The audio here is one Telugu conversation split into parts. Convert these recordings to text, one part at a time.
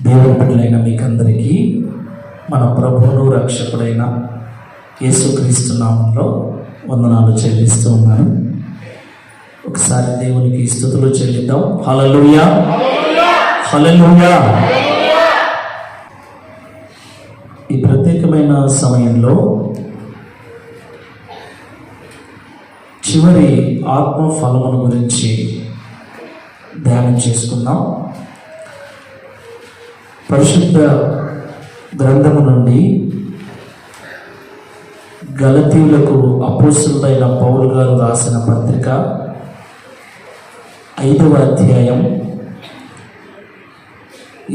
దేవుని బిడ్డలైన మీకందరికీ మన ప్రభువును రక్షకుడైన యేసుక్రీస్తు నామంలో వందనాలు చెల్లిస్తూ ఉన్నాను. ఒకసారి దేవునికి స్తుతులు చెల్లిద్దాం. హల్లెలూయా, హల్లెలూయా. ఈ ప్రత్యేకమైన సమయంలో చివరి ఆత్మ ఫలముల గురించి ధ్యానం చేసుకుందాం. పరిశుద్ధ గ్రంథము నుండి గలతీయులకు అపోస్తలుడైన పౌలు గారు రాసిన పత్రిక 5వ అధ్యాయం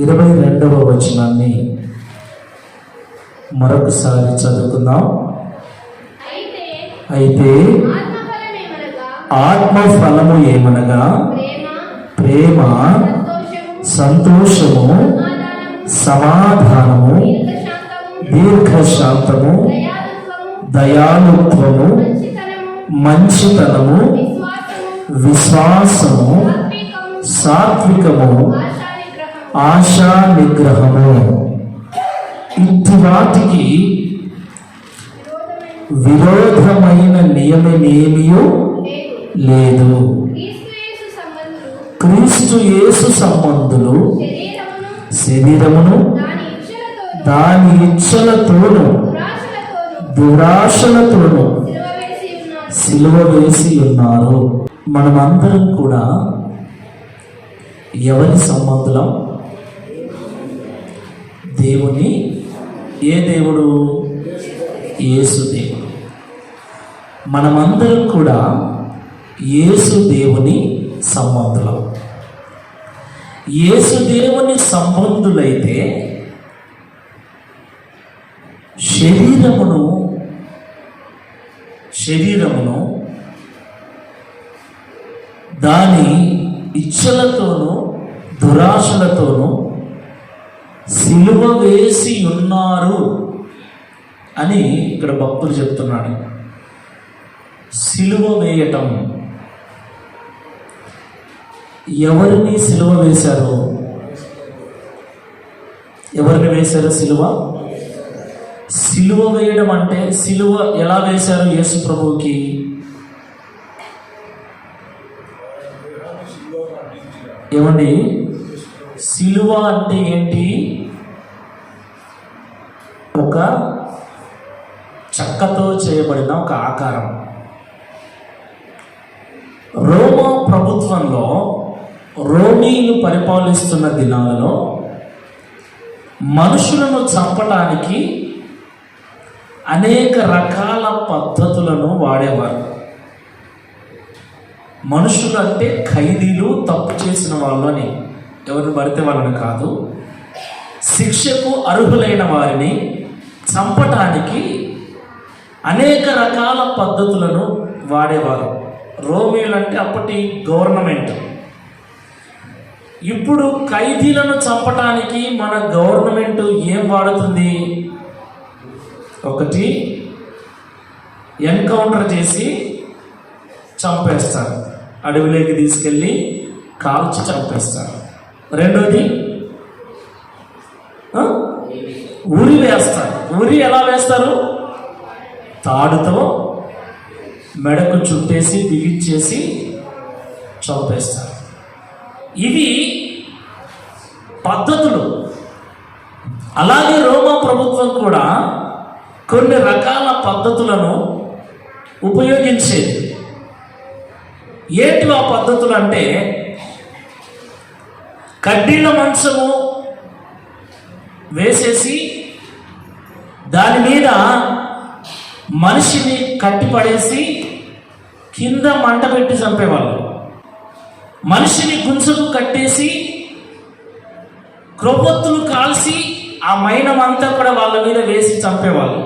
22వ వచనాన్ని మరొకసారి చదువుకుందాం. అయితే ఆత్మ ఫలము ఏమనగా ప్రేమ, సంతోషము, సమాధానము, దీర్ఘశాంతము, దయాళుత్వము, మంచితనము, విశ్వాసము, సాత్వికము, ఆశా నిగ్రహము. ఇట్టి వాటికి విరోధమైన నియమమేమీ లేదు. క్రీస్తు యేసు సంబంధులు శరీరమును దాని ఇచ్చలతోను దురాశలతోను సిలువ వేసి ఉన్నారు. మనమందరం కూడా ఎవరి సంబంధులం? దేవుని. ఏ దేవుడు? యేసు దేవుడు. మనమందరం కూడా యేసు దేవుని సంబంధులం. యేసు దేవుని సంబంధులైతే శరీరమును దాని ఇచ్చలతోనూ దురాశలతోనూ సిలువ వేసి ఉన్నారు అని ఇక్కడ భక్తులు చెప్తున్నాడు. సిలువ వేయటం. ఎవరిని సిలువ వేశారు? ఎవరిని వేశారు సిలువ? సిలువ వేయడం అంటే సిలువ ఎలా వేశారు యేసు ప్రభువుకి? ఏమండి, సిలువ అంటే ఏంటి? ఒక చెక్కతో చేయబడిన ఒక ఆకారం. రోమా ప్రభుత్వంలో రోమీలు పరిపాలిస్తున్న దినాలలో మనుషులను చంపడానికి అనేక రకాల పద్ధతులను వాడేవారు. మనుషులు అంటే ఖైదీలు, తప్పు చేసిన వాళ్ళు అని, ఎవరిని పడితే వాళ్ళని కాదు. శిక్షకు అర్హులైన వారిని చంపటానికి అనేక రకాల పద్ధతులను వాడేవారు. రోమీలు అంటే అప్పటి గవర్నమెంట్. ఇప్పుడు ఖైదీలను చంపటానికి మన గవర్నమెంట్ ఏం వాడుతుంది? ఒకటి, ఎన్కౌంటర్ చేసి చంపేస్తారు, అడవిలోకి తీసుకెళ్ళి కాల్చి చంపేస్తారు. రెండోది ఉరి వేస్తారు. ఉరి ఎలా వేస్తారు? తాడుతో మెడకు చుట్టేసి బిగించేసి చంపేస్తారు. ఇవి పద్ధతులు. అలాగే రోమా ప్రభుత్వం కూడా కొన్ని రకాల పద్ధతులను ఉపయోగించేది. ఏంటి ఆ పద్ధతులు అంటే, కడ్డీల మంచము వేసేసి దాని మీద మనిషిని కట్టిపడేసి కింద మంట పెట్టి చంపేవాళ్ళు. మనిషిని గుంజకు కట్టేసి క్రొవ్వొత్తులు కాల్చి ఆ మైనమంతా కూడా వాళ్ళ మీద వేసి చంపేవాళ్ళు.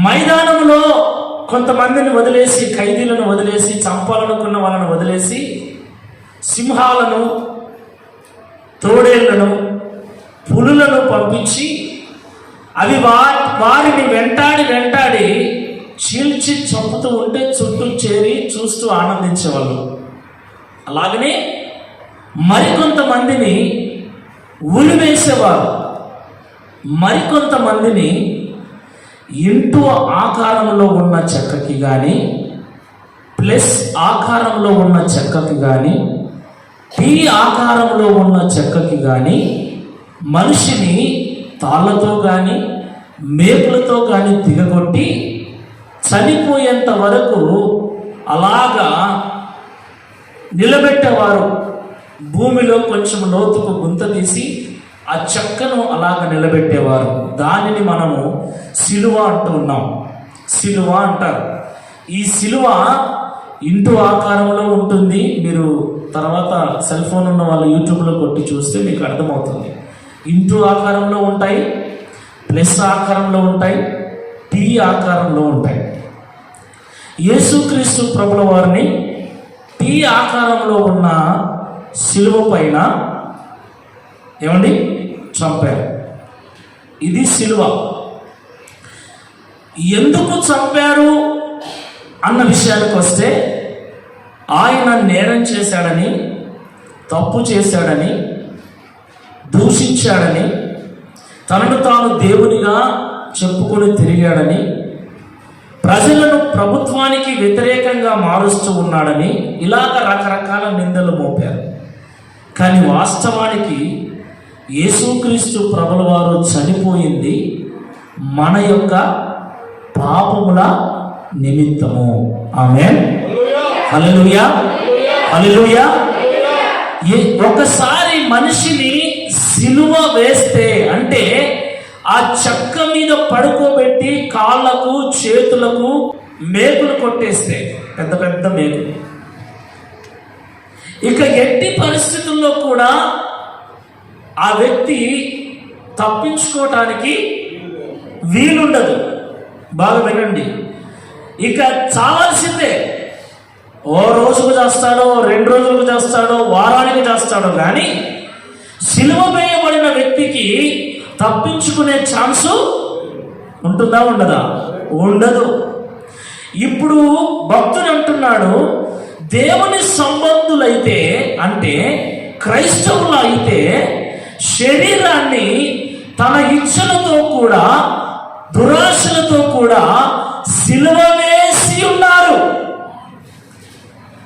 మైదానంలో కొంతమందిని వదిలేసి, ఖైదీలను వదిలేసి, చంపాలనుకున్న వాళ్ళను వదిలేసి సింహాలను, తోడేళ్లను, పులులను పంపించి అవి వారిని వెంటాడి చీల్చి చంపుతూ ఉంటే చుట్టూ చేరి చూస్తూ ఆనందించేవాళ్ళు. అలాగనే మరికొంతమందిని ఉరివేసేవారు. మరికొంతమందిని ఇంటూ ఆకారంలో ఉన్న చెక్కకి కానీ, ప్లస్ ఆకారంలో ఉన్న చెక్కకి కానీ, టీ ఆకారంలో ఉన్న చెక్కకి కానీ మనిషిని తాళ్ళతో కానీ మేకులతో కానీ దిగగొట్టి చనిపోయేంత వరకు అలాగా నిలబెట్టేవారు. భూమిలో కొంచెం లోతుకు గుంత తీసి ఆ చెక్కను అలాగ నిలబెట్టేవారు. దానిని మనము సిలువ అంటూ ఉన్నాం. సిలువ అంటారు. ఈ సిలువ ఇంటూ ఆకారంలో ఉంటుంది. మీరు తర్వాత సెల్ ఫోన్ ఉన్న వాళ్ళు యూట్యూబ్లో కొట్టి చూస్తే మీకు అర్థమవుతుంది. ఇంటూ ఆకారంలో ఉంటాయి, ప్లస్ ఆకారంలో ఉంటాయి, టీ ఆకారంలో ఉంటాయి. యేసుక్రీస్తు ప్రభుల వారిని టీ ఆకారంలో ఉన్న సిలువ పైన ఏమండి చంపారు. ఇది సిలువ. ఎందుకు చంపారు అన్న విషయానికి వస్తే, ఆయన నేరం చేశాడని, తప్పు చేశాడని, దూషించాడని, తనను తాను దేవునిగా చెప్పుకొని తిరిగాడని, ప్రజలను ప్రభుత్వానికి వ్యతిరేకంగా మారుస్తూ ఉన్నాడని ఇలాగ రకరకాల నిందలు మోపారు. కానీ వాస్తవానికి యేసుక్రీస్తు ప్రభుల వారు చనిపోయింది మన యొక్క పాపముల నిమిత్తము. ఆమేన్. హల్లెలూయా, హల్లెలూయా. ఒకసారి మనిషిని సిలువ వేస్తే అంటే ఆ చెక్క మీద పడుకోబెట్టి కాళ్ళకు చేతులకు మేకులు కొట్టేస్తే, పెద్ద పెద్ద మేకులు, ఇక ఎట్టి పరిస్థితుల్లో కూడా ఆ వ్యక్తి తప్పించుకోవటానికి వీలుండదు. బాగా వినండి. ఇక చావాల్సిందే. ఓ రోజుకు చేస్తాడో, 2 రోజులకు చేస్తాడో, వారానికి చేస్తాడో, కానీ సిలువ వేయబడిన వ్యక్తికి తప్పించుకునే ఛాన్సు ఉంటుందా ఉండదా? ఉండదు. ఇప్పుడు భక్తుడు అంటున్నాడు, దేవుని సంబంధులైతే అంటే క్రైస్తవులు అయితే శరీరాన్ని తన ఇచ్చలతో కూడా దురాశలతో కూడా సిలువ వేసి ఉన్నారు.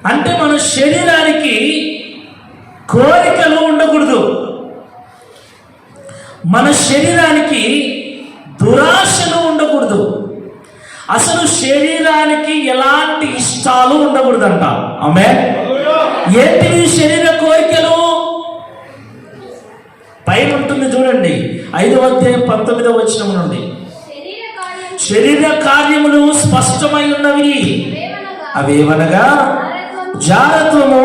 అంటే మన శరీరానికి కోరికలు ఉండకూడదు, మన శరీరానికి దురాశలు ఉండకూడదు, అసలు శరీరానికి ఎలాంటి ఇష్టాలు ఉండకూడదంట. ఆమేన్. ఏంటివి శరీర కోరికలు? పైన ఉంటుంది చూడండి, 5వ అధ్యాయం 19వ వచనం నుండి. శరీర కార్యములు స్పష్టమై ఉన్నవి. అవేవనగా జారత్వము,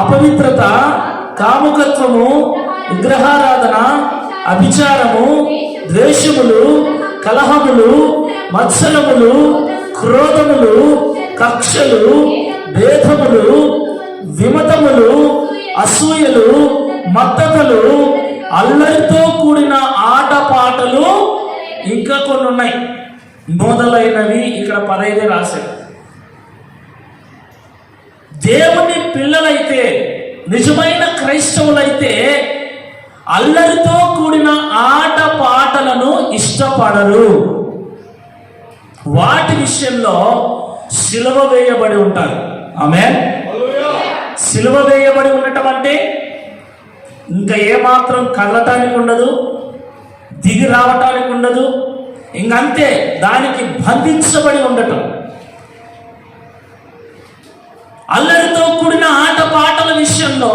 అపవిత్రత, కాముకత్వము, విగ్రహారాధన, అభిచారము, ద్వేషములు, కలహములు, మత్సరములు, క్రోధములు, కక్షలు, భేదములు, విమతములు, అసూయలు, మత్తతలు, అల్లరితో కూడిన ఆటపాటలు, ఇంకా కొన్ని ఉన్నాయి మొదలైనవి. ఇక్కడ 15 రాశారు. దేవుని పిల్లలైతే, నిజమైన క్రైస్తవులైతే అల్లరితో కూడిన ఆట పాటలను ఇష్టపడరు. వాటి విషయంలో సిలువ వేయబడి ఉంటారు. ఆమేన్. సిలువ వేయబడి ఉండటం అంటే ఇంకా ఏమాత్రం కదలటానికి ఉండదు, దిగి రావటానికి ఉండదు, ఇంకంతే, దానికి బంధించబడి ఉండటం. అల్లరితో కూడిన ఆట పాటల విషయంలో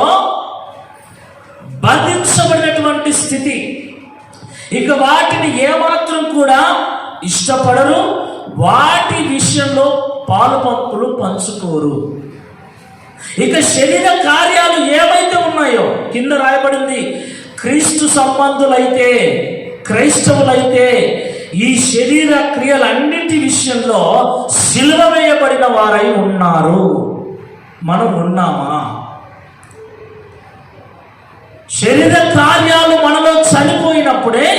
బంధించబడినటువంటి స్థితి. ఇక వాటిని ఏమాత్రం కూడా ఇష్టపడరు, వాటి విషయంలో పాలు పంపులు పంచుకోరు. ఇక శరీర కార్యాలు ఏవైతే ఉన్నాయో కింద రాయబడింది, క్రీస్తు సంబంధులైతే, క్రైస్తవులైతే ఈ శరీర క్రియలన్నింటి విషయంలో సిలువ వేయబడిన వారై ఉన్నారు. మనం ఉన్నామా? శరీర కార్యాలు మనలో చనిపోయినప్పుడే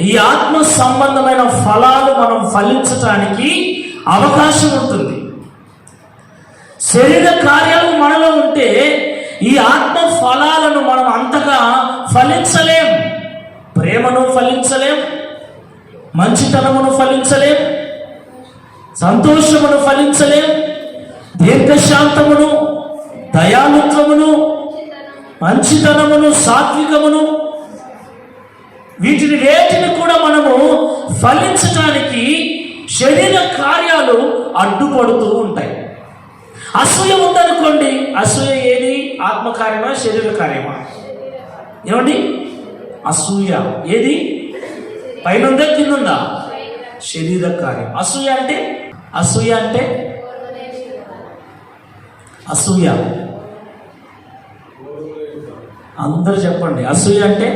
ఈ ఆత్మ సంబంధమైన ఫలాలు మనం ఫలించటానికి అవకాశం ఉంటుంది. శరీర కార్యాలు మనలో ఉంటే ఈ ఆత్మ ఫలాలను మనం అంతగా ఫలించలేం. ప్రేమను ఫలించలేం, మంచితనమును ఫలించలేం, సంతోషమును ఫలించలేం, దీర్ఘశాంతమును, దయాళుత్వమును, మంచితనమును, సాత్వికమును, వీటిని వేటిని కూడా మనము ఫలించడానికి శరీర కార్యాలు అడ్డుపడుతూ ఉంటాయి. అసూయ ఉందనుకోండి, అసూయ ఏది? ఆత్మకార్యమా శరీర కార్యమా? ఏమండి? అసూయ ఏది? పైన ఉందా కింద ఉందా? శరీర కార్యం. అసూయ అంటే అసూయ అంటే అసూయ అందరు చెప్పండి. అసూయ అంటే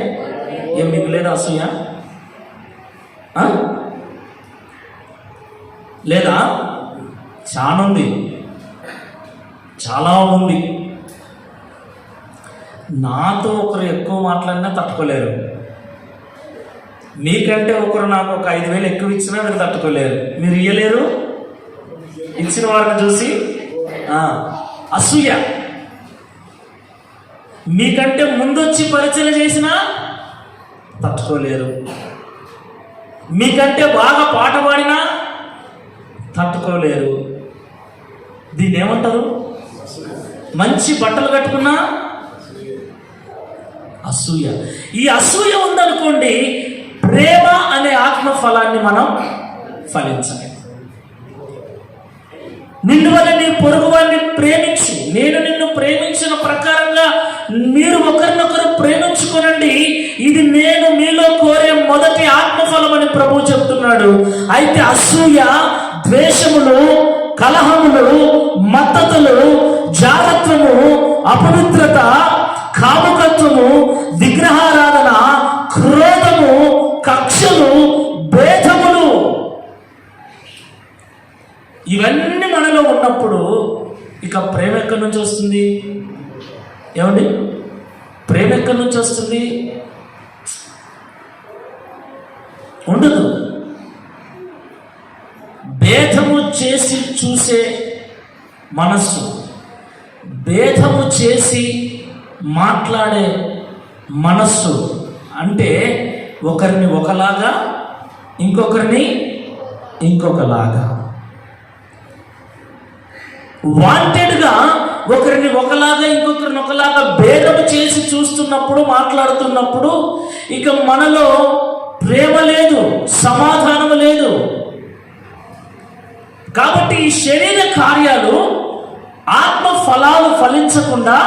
ఏం? మీకు లేదా అసూయ? లేదా? చాలా ఉంది, చాలా ఉంది. నాతో ఒకరు ఎక్కువ మాట్లాడినా తట్టుకోలేరు, మీకంటే ఒకరు నాకు ఒక 5,000 ఎక్కువ ఇచ్చినా మీరు తట్టుకోలేరు. మీరు ఇయ్యలేరు ఇచ్చిన వారిని చూసి. అసూయ. మీకంటే ముందొచ్చి పరిచయం చేసినా తట్టుకోలేరు, మీకంటే బాగా పాట పాడినా తట్టుకోలేరు. దీన్ని ఏమంటారు? మంచి బట్టలు కట్టుకున్నా అసూయ. ఈ అసూయ ఉందనుకోండి, ప్రేమ అనే ఆత్మ ఫలాన్ని మనం ఫలించాలి. నిన్ను వల్ల నీ పొరుగు వారిని ప్రేమించు, నేను నిన్ను ప్రేమించిన ప్రకారంగా మీరు ఒకరినొకరు ప్రేమించుకోనండి, ఇది నేను మీలో కోరే మొదటి ఆత్మఫలం అని ప్రభువు చెప్తున్నాడు. అయితే అసూయ, ద్వేషములు, కలహములు, మత్తతులు, జారత్వము, అపవిత్రత, కాముకత్వము, విగ్రహారాధన, క్రోధము, కక్షలు, భేదములు, ఇవన్నీ మనలో ఉన్నప్పుడు ఇక ప్రేమ ఎక్కడి నుంచి వస్తుంది? ఏమండి? ప్రేమ ఎక్కడి నుంచి వస్తుంది? ఉండదు. భేదము చేసి చూసే మనస్సు, భేదము చేసి మాట్లాడే మనస్సు అంటే ఒకరిని ఒకలాగా, ఇంకొకరిని ఇంకొకలాగా, వాంటెడ్గా ఒకరిని ఒకలాగా ఇంకొకరిని ఒకలాగా భేదము చేసి చూస్తున్నప్పుడు, మాట్లాడుతున్నప్పుడు ఇక మనలో ప్రేమ లేదు, సమాధానము లేదు. కాబట్టి ఈ శరీర కార్యాలు, ఆత్మ ఫలాలు ఫలించకుండా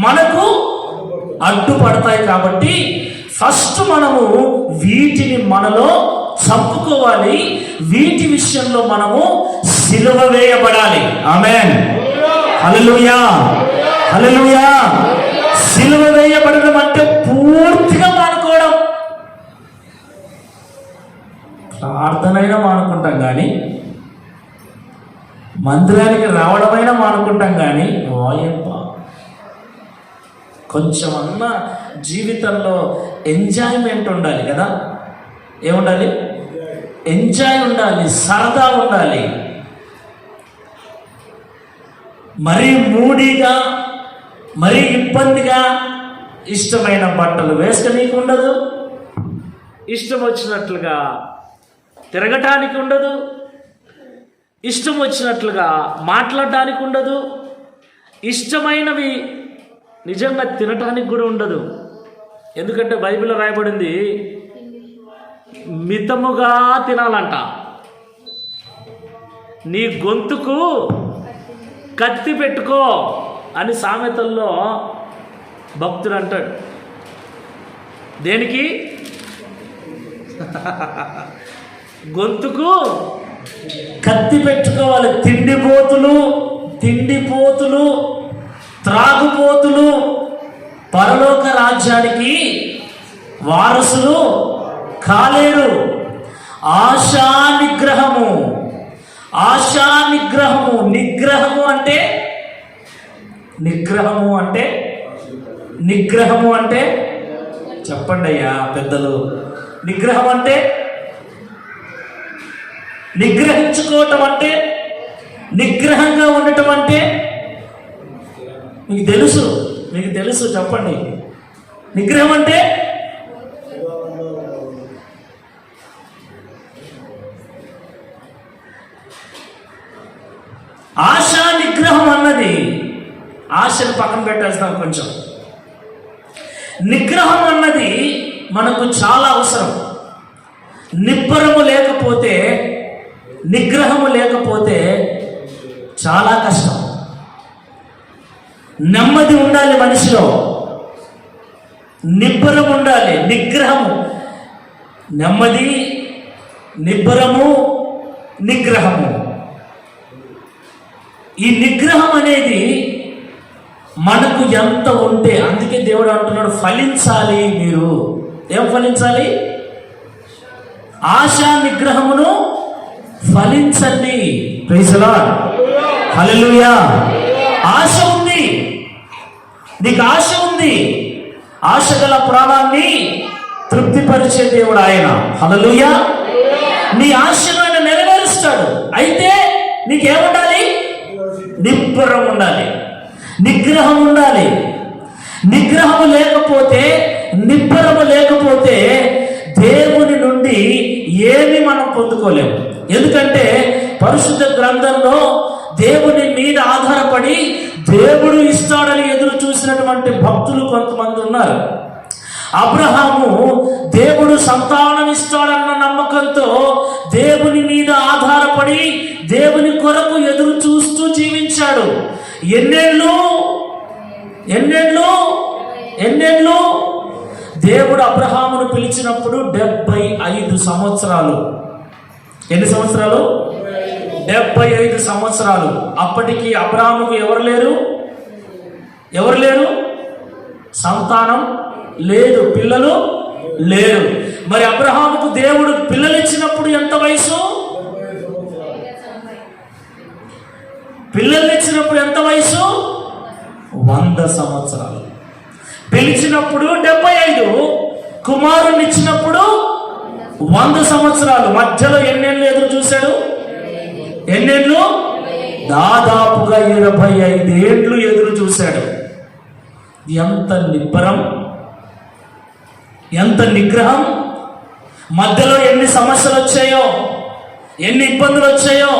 మనకు అడ్డుపడతాయి. కాబట్టి ఫస్ట్ మనము వీటిని మనలో చంపుకోవాలి. వీటి విషయంలో మనము సిలువ వేయబడాలి. ఆమేన్, హల్లెలూయా, హల్లెలూయా. సిలువ వేయబడడం అంటే పూర్తిగా మానుకోవడం. ప్రార్థనైనా మానుకుంటాం కానీ, మందిరానికి రావడమైనా మానుకుంటాం కానీ, ఓయప్ప కొంచెమన్నా జీవితంలో ఎంజాయ్మెంట్ ఉండాలి కదా. ఏముండాలి? ఎంజాయ్ ఉండాలి, సరదా ఉండాలి. మరీ మూడీగా, మరీ ఇబ్బందిగా ఇష్టమైన బట్టలు వేసుకనీకి ఉండదు, ఇష్టం వచ్చినట్లుగా తిరగటానికి ఉండదు, ఇష్టం వచ్చినట్లుగా మాట్లాడడానికి ఉండదు, ఇష్టమైనవి నిజంగా తినటానికి కూడా ఉండదు. ఎందుకంటే బైబిల్లో రాయబడింది మితముగా తినాలంట. నీ గొంతుకు కత్తి పెట్టుకో అని సామెతల్లో భక్తుడు అంటాడు. దేనికి? గొంతుకు కత్తి పెట్టుకోవాలి. తిండిపోతులు, త్రాగుపోతులు పరలోక రాజ్యానికి వారసులు కాలేరు. ఆశా నిగ్రహము, నిగ్రహము అంటే చెప్పండి అయ్యా పెద్దలు. నిగ్రహం అంటే నిగ్రహించుకోవటం అంటే, నిగ్రహంగా ఉండటం అంటే మీకు తెలుసు చెప్పండి. నిగ్రహం అంటే ఆశ నిగ్రహం అన్నది, ఆశను పక్కన పెట్టేస్తాం కొంచెం. నిగ్రహం అన్నది మనకు చాలా అవసరం. నిబ్బరము లేకపోతే, నిగ్రహము లేకపోతే చాలా కష్టం. నెమ్మది ఉండాలి మనిషిలో, నిబ్బరం ఉండాలి. నిగ్రహము, నెమ్మది, నిబ్బరము, నిగ్రహము. ఈ నిగ్రహం అనేది మనకు ఎంత ఉంటే, అందుకే దేవుడు అంటున్నాడు ఫలించాలి. మీరు ఏం ఫలించాలి? ఆశా నిగ్రహమును ఫలించండి. ప్రైజ్ ది లార్డ్, హల్లెలూయా. ఆశ ఉంది, నీకు ఆశ ఉంది. ఆశ గల ప్రాణాన్ని తృప్తిపరిచే దేవుడు ఆయన. హల్లెలూయా. నీ ఆశను ఆయన నెరవేరుస్తాడు. అయితే నీకేముండాలి? నిబ్బరం ఉండాలి, నిగ్రహం ఉండాలి. నిగ్రహము లేకపోతే, నిబ్బరము లేకపోతే దేవుని నుండి ఏమి మనం పొందుకోలేము. ఎందుకంటే పరిశుద్ధ గ్రంథంలో దేవుని మీద ఆధారపడి దేవుడు ఇస్తాడని ఎదురు చూసినటువంటి భక్తులు కొంతమంది ఉన్నారు. అబ్రహాము దేవుడు సంతానం ఇస్తాడన్న నమ్మకంతో దేవుని మీద ఆధారపడి దేవుని కొరకు ఎదురు చూస్తూ జీవించాడు. ఎన్నేళ్ళు దేవుడు అబ్రహామును పిలిచినప్పుడు 75 సంవత్సరాలు. ఎన్ని సంవత్సరాలు? 75 సంవత్సరాలు. అప్పటికి అబ్రహాముకు ఎవరు లేరు, సంతానం లేదు, పిల్లలు లేరు. మరి అబ్రహాముకు దేవుడు పిల్లలు ఇచ్చినప్పుడు ఎంత వయసు? పిల్లలు ఇచ్చినప్పుడు ఎంత వయసు? 100 సంవత్సరాలు. పిలిచినప్పుడు 75, కుమారుని ఇచ్చినప్పుడు 100 సంవత్సరాలు. మధ్యలో ఎన్నేళ్ళు ఎదురు చూశాడు? ఎన్నేళ్ళు? దాదాపుగా 25 ఏళ్ళు ఎదురు చూశాడు. ఎంత నిబ్బరం, ఎంత నిగ్రహం. మధ్యలో ఎన్ని సమస్యలు వచ్చాయో, ఎన్ని ఇబ్బందులు వచ్చాయో,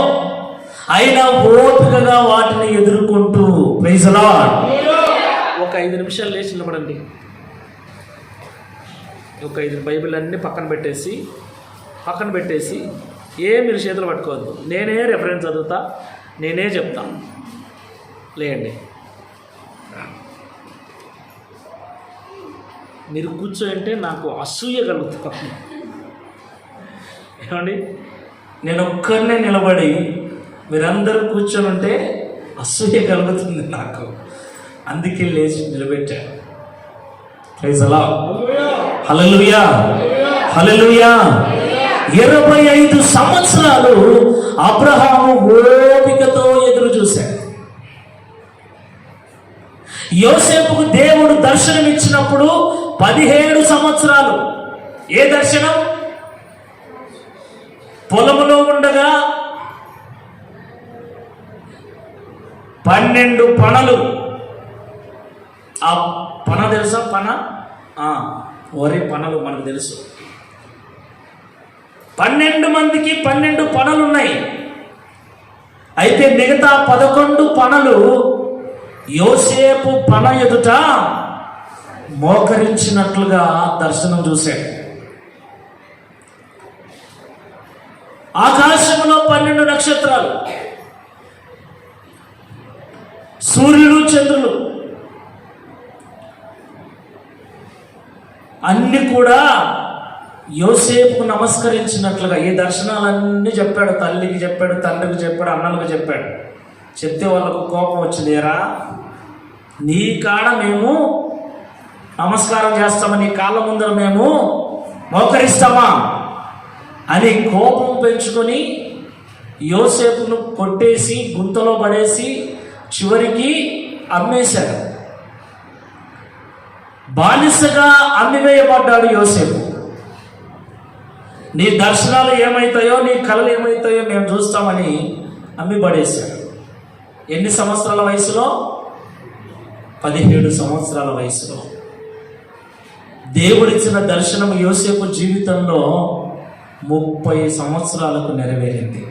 అయినా ఓపికగా వాటిని ఎదుర్కొంటూ. Praise the lord. ఒక 5 నిమిషాలు లేచి నిలబడండి. ఒక 5 బైబిల్ అన్నీ పక్కన పెట్టేసి మీరు చేతులు పట్టుకోవద్దు. నేనే రెఫరెన్స్ చదువుతా, నేనే చెప్తాను. లేండి, మీరు కూర్చోంటే నాకు అసూయ కలుగుతుంది. ఏమండి, నేను ఒక్కరినే నిలబడి మీరందరూ కూర్చొని ఉంటే అసూయ కలుగుతుంది నాకు. అందుకే లేచి నిలబెట్టాను. ప్రైజ్ ది లార్డ్, హల్లెలూయా, హల్లెలూయా. 25 సంవత్సరాలు అబ్రహాము ఓపికతో ఎదురు చూశాడు. యోసేపుకు దేవుడు దర్శనం ఇచ్చినప్పుడు 17 సంవత్సరాలు. ఏ దర్శనం? పొలములో ఉండగా 12 పనలు. ఆ పన తెలుసా? వరి పనలు మనకు తెలుసు. 12 మందికి 12 పనలు ఉన్నాయి. అయితే మిగతా 11 పనలు యోసేపు పన ఎదుట మోకరించినట్లుగా దర్శనం చూశాడు. ఆకాశంలో 12 నక్షత్రాలు, సూర్యుడు, చంద్రులు అన్ని కూడా యోసేపుకు నమస్కరించినట్లుగా. ఈ దర్శనాలన్నీ చెప్పాడు. తల్లికి చెప్పాడు, తండ్రికి చెప్పాడు, అన్నలకు చెప్పాడు. చెప్తే వాళ్ళకు కోపం వచ్చింది. ఏరా, నీ కాడ మేము నమస్కారం చేస్తామా, నీ కాళ్ళ ముందర మేము మోకరిస్తామా అని కోపం పెంచుకొని యోసేపును కొట్టేసి గుంతలో పడేసి చివరికి అమ్మేశాడు. బానిసగా అమ్మివేయబడ్డాడు యోసేపు. నీ దర్శనాలు ఏమవుతాయో, నీ కళలు ఏమవుతాయో మేము చూస్తామని అమ్మి పడేశాడు. ఎన్ని సంవత్సరాల వయసులో? 17 సంవత్సరాల వయసులో. దేవుడిచ్చిన దర్శనం యోసేపు జీవితంలో 30 సంవత్సరాలకు నెరవేరింది.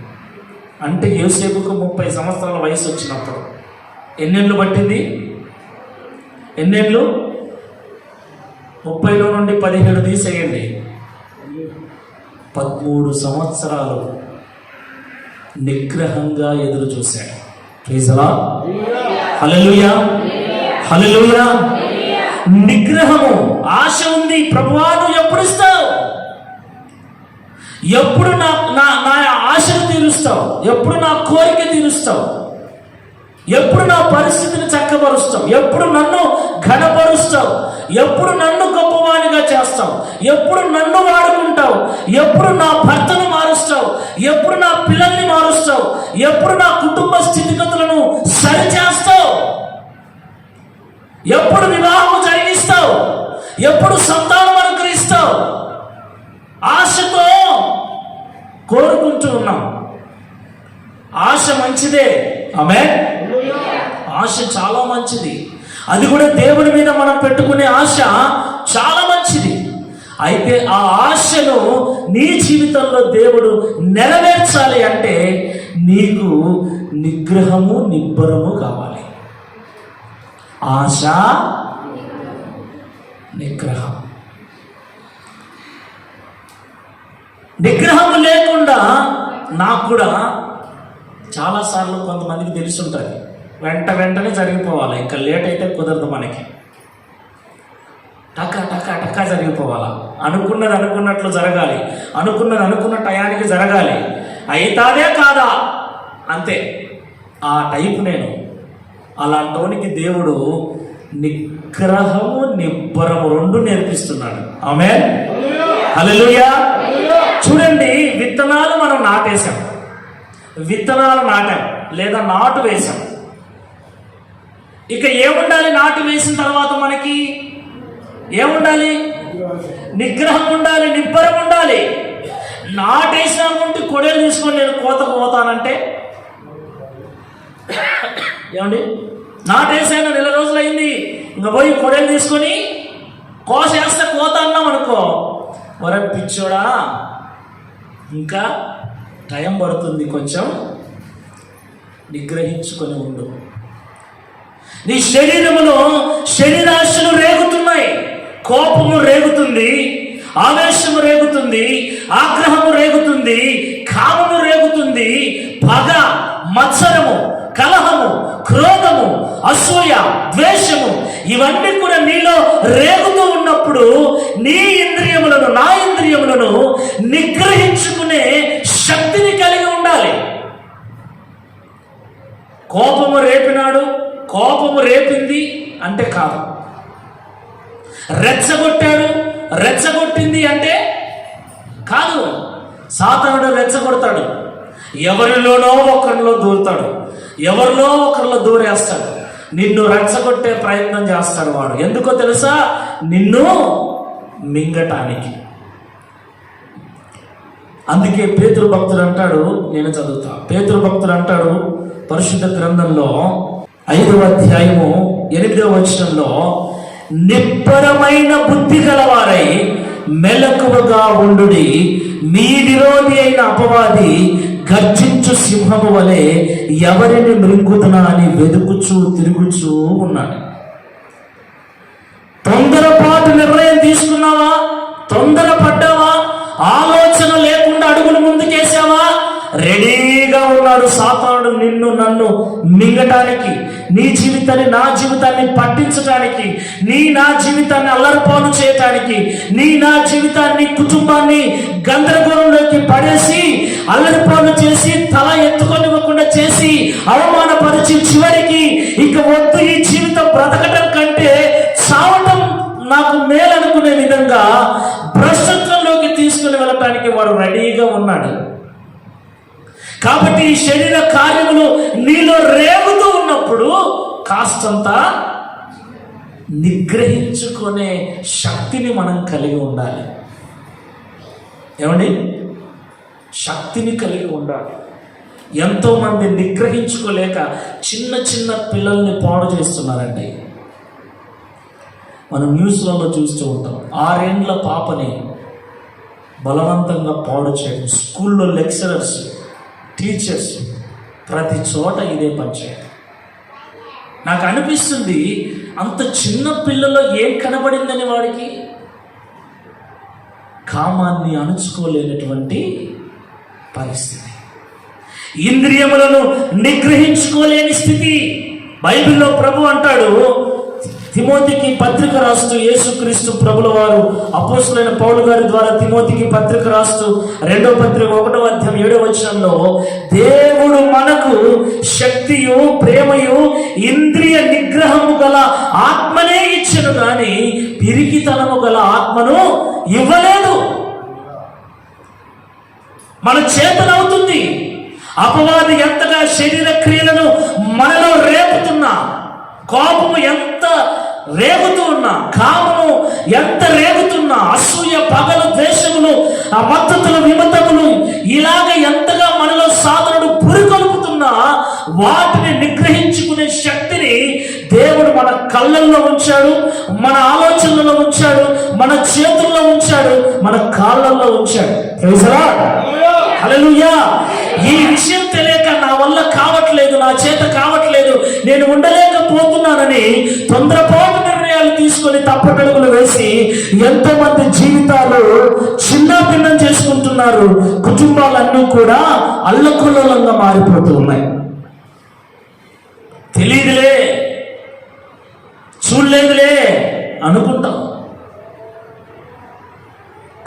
అంటే యోసేపుకు 30 సంవత్సరాల వయసు వచ్చినప్పుడు ఎన్నేళ్ళు పట్టింది? ఎన్నేళ్ళు? 30లో నుండి 17 తీసేయండి, 13 సంవత్సరాలు నిగ్రహంగా ఎదురు చూశాడు. Praise lord, hallelujah, hallelujah. నిగ్రహము, ఆశ ఉంది. ప్రభువా నువ్వు ఎప్పుడు ఇస్తావు? ఎప్పుడు నా ఆశను తీరుస్తావు? ఎప్పుడు నా కోరిక తీరుస్తావు? ఎప్పుడు నా పరిస్థితిని చక్కబరుస్తావు? ఎప్పుడు నన్ను ఘనపరుస్తావు? ఎప్పుడు నన్ను గొప్పవానిగా చేస్తావు? ఎప్పుడు నన్ను వాడుకుంటావు? ఎప్పుడు నా భర్తను మారుస్తావు? ఎప్పుడు నా పిల్లల్ని మారుస్తావు? ఎప్పుడు నా కుటుంబ స్థితిగతులను సరిచేస్తావు? ఎప్పుడు వివాహం జరిగిస్తావు? ఎప్పుడు సంతానం అనుగ్రహిస్తావు? ఆశతో కోరుకుంటూ ఉన్నాం. ఆశ మంచిదే, ఆమేన్. ఆశ చాలా మంచిది. అది కూడా దేవుడి మీద మనం పెట్టుకునే ఆశ చాలా మంచిది. అయితే ఆ ఆశను నీ జీవితంలో దేవుడు నెరవేర్చాలి అంటే నీకు నిగ్రహము, నిబ్బరము కావాలి. ఆశ, నిగ్రహం. నిగ్రహం లేకుండా నాకు కూడా చాలాసార్లు కొంతమందికి తెలిసి ఉంటుంది, వెంటనే జరిగిపోవాలి, ఇంకా లేట్ అయితే కుదరదు మనకి. టకా జరిగిపోవాలా, అనుకున్నట్లు జరగాలి, అనుకున్న టయానికి జరగాలి, అయితాదే కాదా అంతే. ఆ టైపు నేను. అలాంటోనికి దేవుడు నిగ్రహము, నిబ్బరము 2 నేర్పిస్తున్నాడు. ఆమేన్, హల్లెలూయా. చూడండి, విత్తనాలు మనం నాటేశాం, విత్తనాలు నాటాం లేదా నాటు వేశాం. ఇక ఏముండాలి? నాటు వేసిన తర్వాత మనకి ఏముండాలి? నిగ్రహం ఉండాలి, నిబ్బరం ఉండాలి. నాటేసినామంటే కొడేలు తీసుకొని నేను కోతకు పోతానంటే ఏమండి? నాటేసాను, 1 నెల రోజులు అయింది, ఇంకా పోయి కొడేలు తీసుకొని కోసేస్తే కోత అన్నాం అనుకో, వరే పిచ్చోడా ఇంకా టైం పడుతుంది, కొంచెం నిగ్రహించుకొని ఉండు. నీ శరీరములో శరీరాశలు రేగుతున్నాయి, కోపము రేగుతుంది, ఆవేశము రేగుతుంది, ఆగ్రహము రేగుతుంది, కామము రేగుతుంది, పగ, మత్సరము, కలహము, క్రోధము, అసూయ, ద్వేషము, ఇవన్నీ కూడా నీలో రేగుతూ ఉన్నప్పుడు నీ ఇంద్రియములను, నా ఇంద్రియములను నిగ్రహించుకునే శక్తిని కలిగి ఉండాలి. కోపము రేపినాడు, కోపము రేపింది అంటే కాదు. రెచ్చగొట్టాడు, రెచ్చగొట్టింది అంటే కాదు. సాతానుడు రెచ్చగొడతాడు, ఎవరిలోనో ఒకరిలో దూరుతాడు, ఎవరిలో ఒకరిలో దూరేస్తాడు, నిన్ను రెచ్చగొట్టే ప్రయత్నం చేస్తాడు వాడు. ఎందుకో తెలుసా? నిన్ను మింగటానికి. అందుకే పేతురు భక్తుడు అంటాడు, నేను చదువుతా. పేతురు భక్తుడు అంటాడు పరిశుద్ధ గ్రంథంలో 5వ అధ్యాయము 8వ వచనంలో, నిబ్బరమైన బుద్ధి గలవారై మెలకువగా ఉండుడి, మీ విరోధి అయిన అపవాది గర్జించు సింహము వలె ఎవరిని మృంగుతున్నా అని తిరుగుచూ ఉన్నాడు. తొందరపాటు నిర్ణయం తీసుకున్నావా? తొందరపడ్డావా? ఆలోచన లేకుండా అడుగులు ముందుకేసావా? రెడీగా ఉన్నాడు సాతానుడు నిన్ను నన్ను మింగటానికి, నీ జీవితాన్ని నా జీవితాన్ని పట్టించడానికి, నా జీవితాన్ని అల్లరిపాలు చేయటానికి, నా జీవితాన్ని కుటుంబాన్ని గందరగోళంలోకి పడేసి అల్లరిపాలు చేసి తల ఎత్తుకొనివ్వకుండా చేసి అవమానపరిచి చివరికి ఇక వద్దు ఈ జీవితం బ్రతకటం కంటే చావటం నాకు మేలనుకునే విధంగా భ్రష్టత్వంలోకి తీసుకుని వెళ్ళటానికి వాడు రెడీగా ఉన్నాడు. కాబట్టి ఈ శరీర కార్యములు నీలో రేగుతూ ఉన్నప్పుడు కాస్తంత నిగ్రహించుకునే శక్తిని మనం కలిగి ఉండాలి. ఏమండి? శక్తిని కలిగి ఉండాలి. ఎంతోమంది నిగ్రహించుకోలేక చిన్న పిల్లల్ని పాడు చేస్తున్నారండి. మనం న్యూస్లలో చూస్తూ ఉంటాం. 6 ఏండ్ల పాపని బలవంతంగా పాడు చేయడం. స్కూల్లో లెక్చరర్స్, టీచర్స్, ప్రతి చోట ఇదే పంచాయతీ. నాకు అనిపిస్తుంది, అంత చిన్న పిల్లలో ఏం కనబడిందని వాడికి? కామాన్ని అణుచుకోలేనటువంటి పరిస్థితి, ఇంద్రియములను నిగ్రహించుకోలేని స్థితి. బైబిల్లో ప్రభు అంటాడు, తిమోతికి పత్రిక రాస్తూ, యేసుక్రీస్తు ప్రభుల వారు అపోస్తలుడైన పౌలు గారి ద్వారా తిమోతికి పత్రిక రాస్తూ 2వ పత్రిక 1వ అధ్యాయం 7వ వచనంలో, దేవుడు మనకు శక్తియు ప్రేమయు ఇంద్రియ నిగ్రహము గల ఆత్మనే ఇచ్చెను గాని పిరికితనము గల ఆత్మను ఇవ్వలేదు. మన చేతనవుతుంది. అపవాది ఎంతగా శరీర క్రియలను మనలో రేపుతున్నా, కోపము ఎంత రేగుతూ ఉన్నా, కామము ఎంత రేగుతున్నా, అసూయ, పగలు, ద్వేషములు, ఆ మద్దతులు, విమతములు, ఇలాగ ఎంతగా మనలో సాధనుడు పురికొల్పుతున్నా, వాటిని నిగ్రహించుకునే శక్తిని దేవుడు మన కళ్ళల్లో ఉంచాడు, మన ఆలోచనలలో ఉంచాడు, మన చేతుల్లో ఉంచాడు, మన కాళ్ళల్లో ఉంచాడు. Praise the lord. హల్లెలూయా. ఈ విషయం తెలియక నా వల్ల కావట్లేదు, నా చేత కావట్లేదు, నేను ఉండలేకపోతున్నానని తొందరపాటు నిర్ణయాలు తీసుకొని తప్పటడుగులు వేసి ఎంతో మంది జీవితాలు చిన్నాభిన్నం చేసుకుంటున్నారు. కుటుంబాలన్నీ కూడా అల్లకల్లోలంగా మారిపోతూ ఉన్నాయి. తెలియదులే, చూడలేదులే అనుకుంటాం,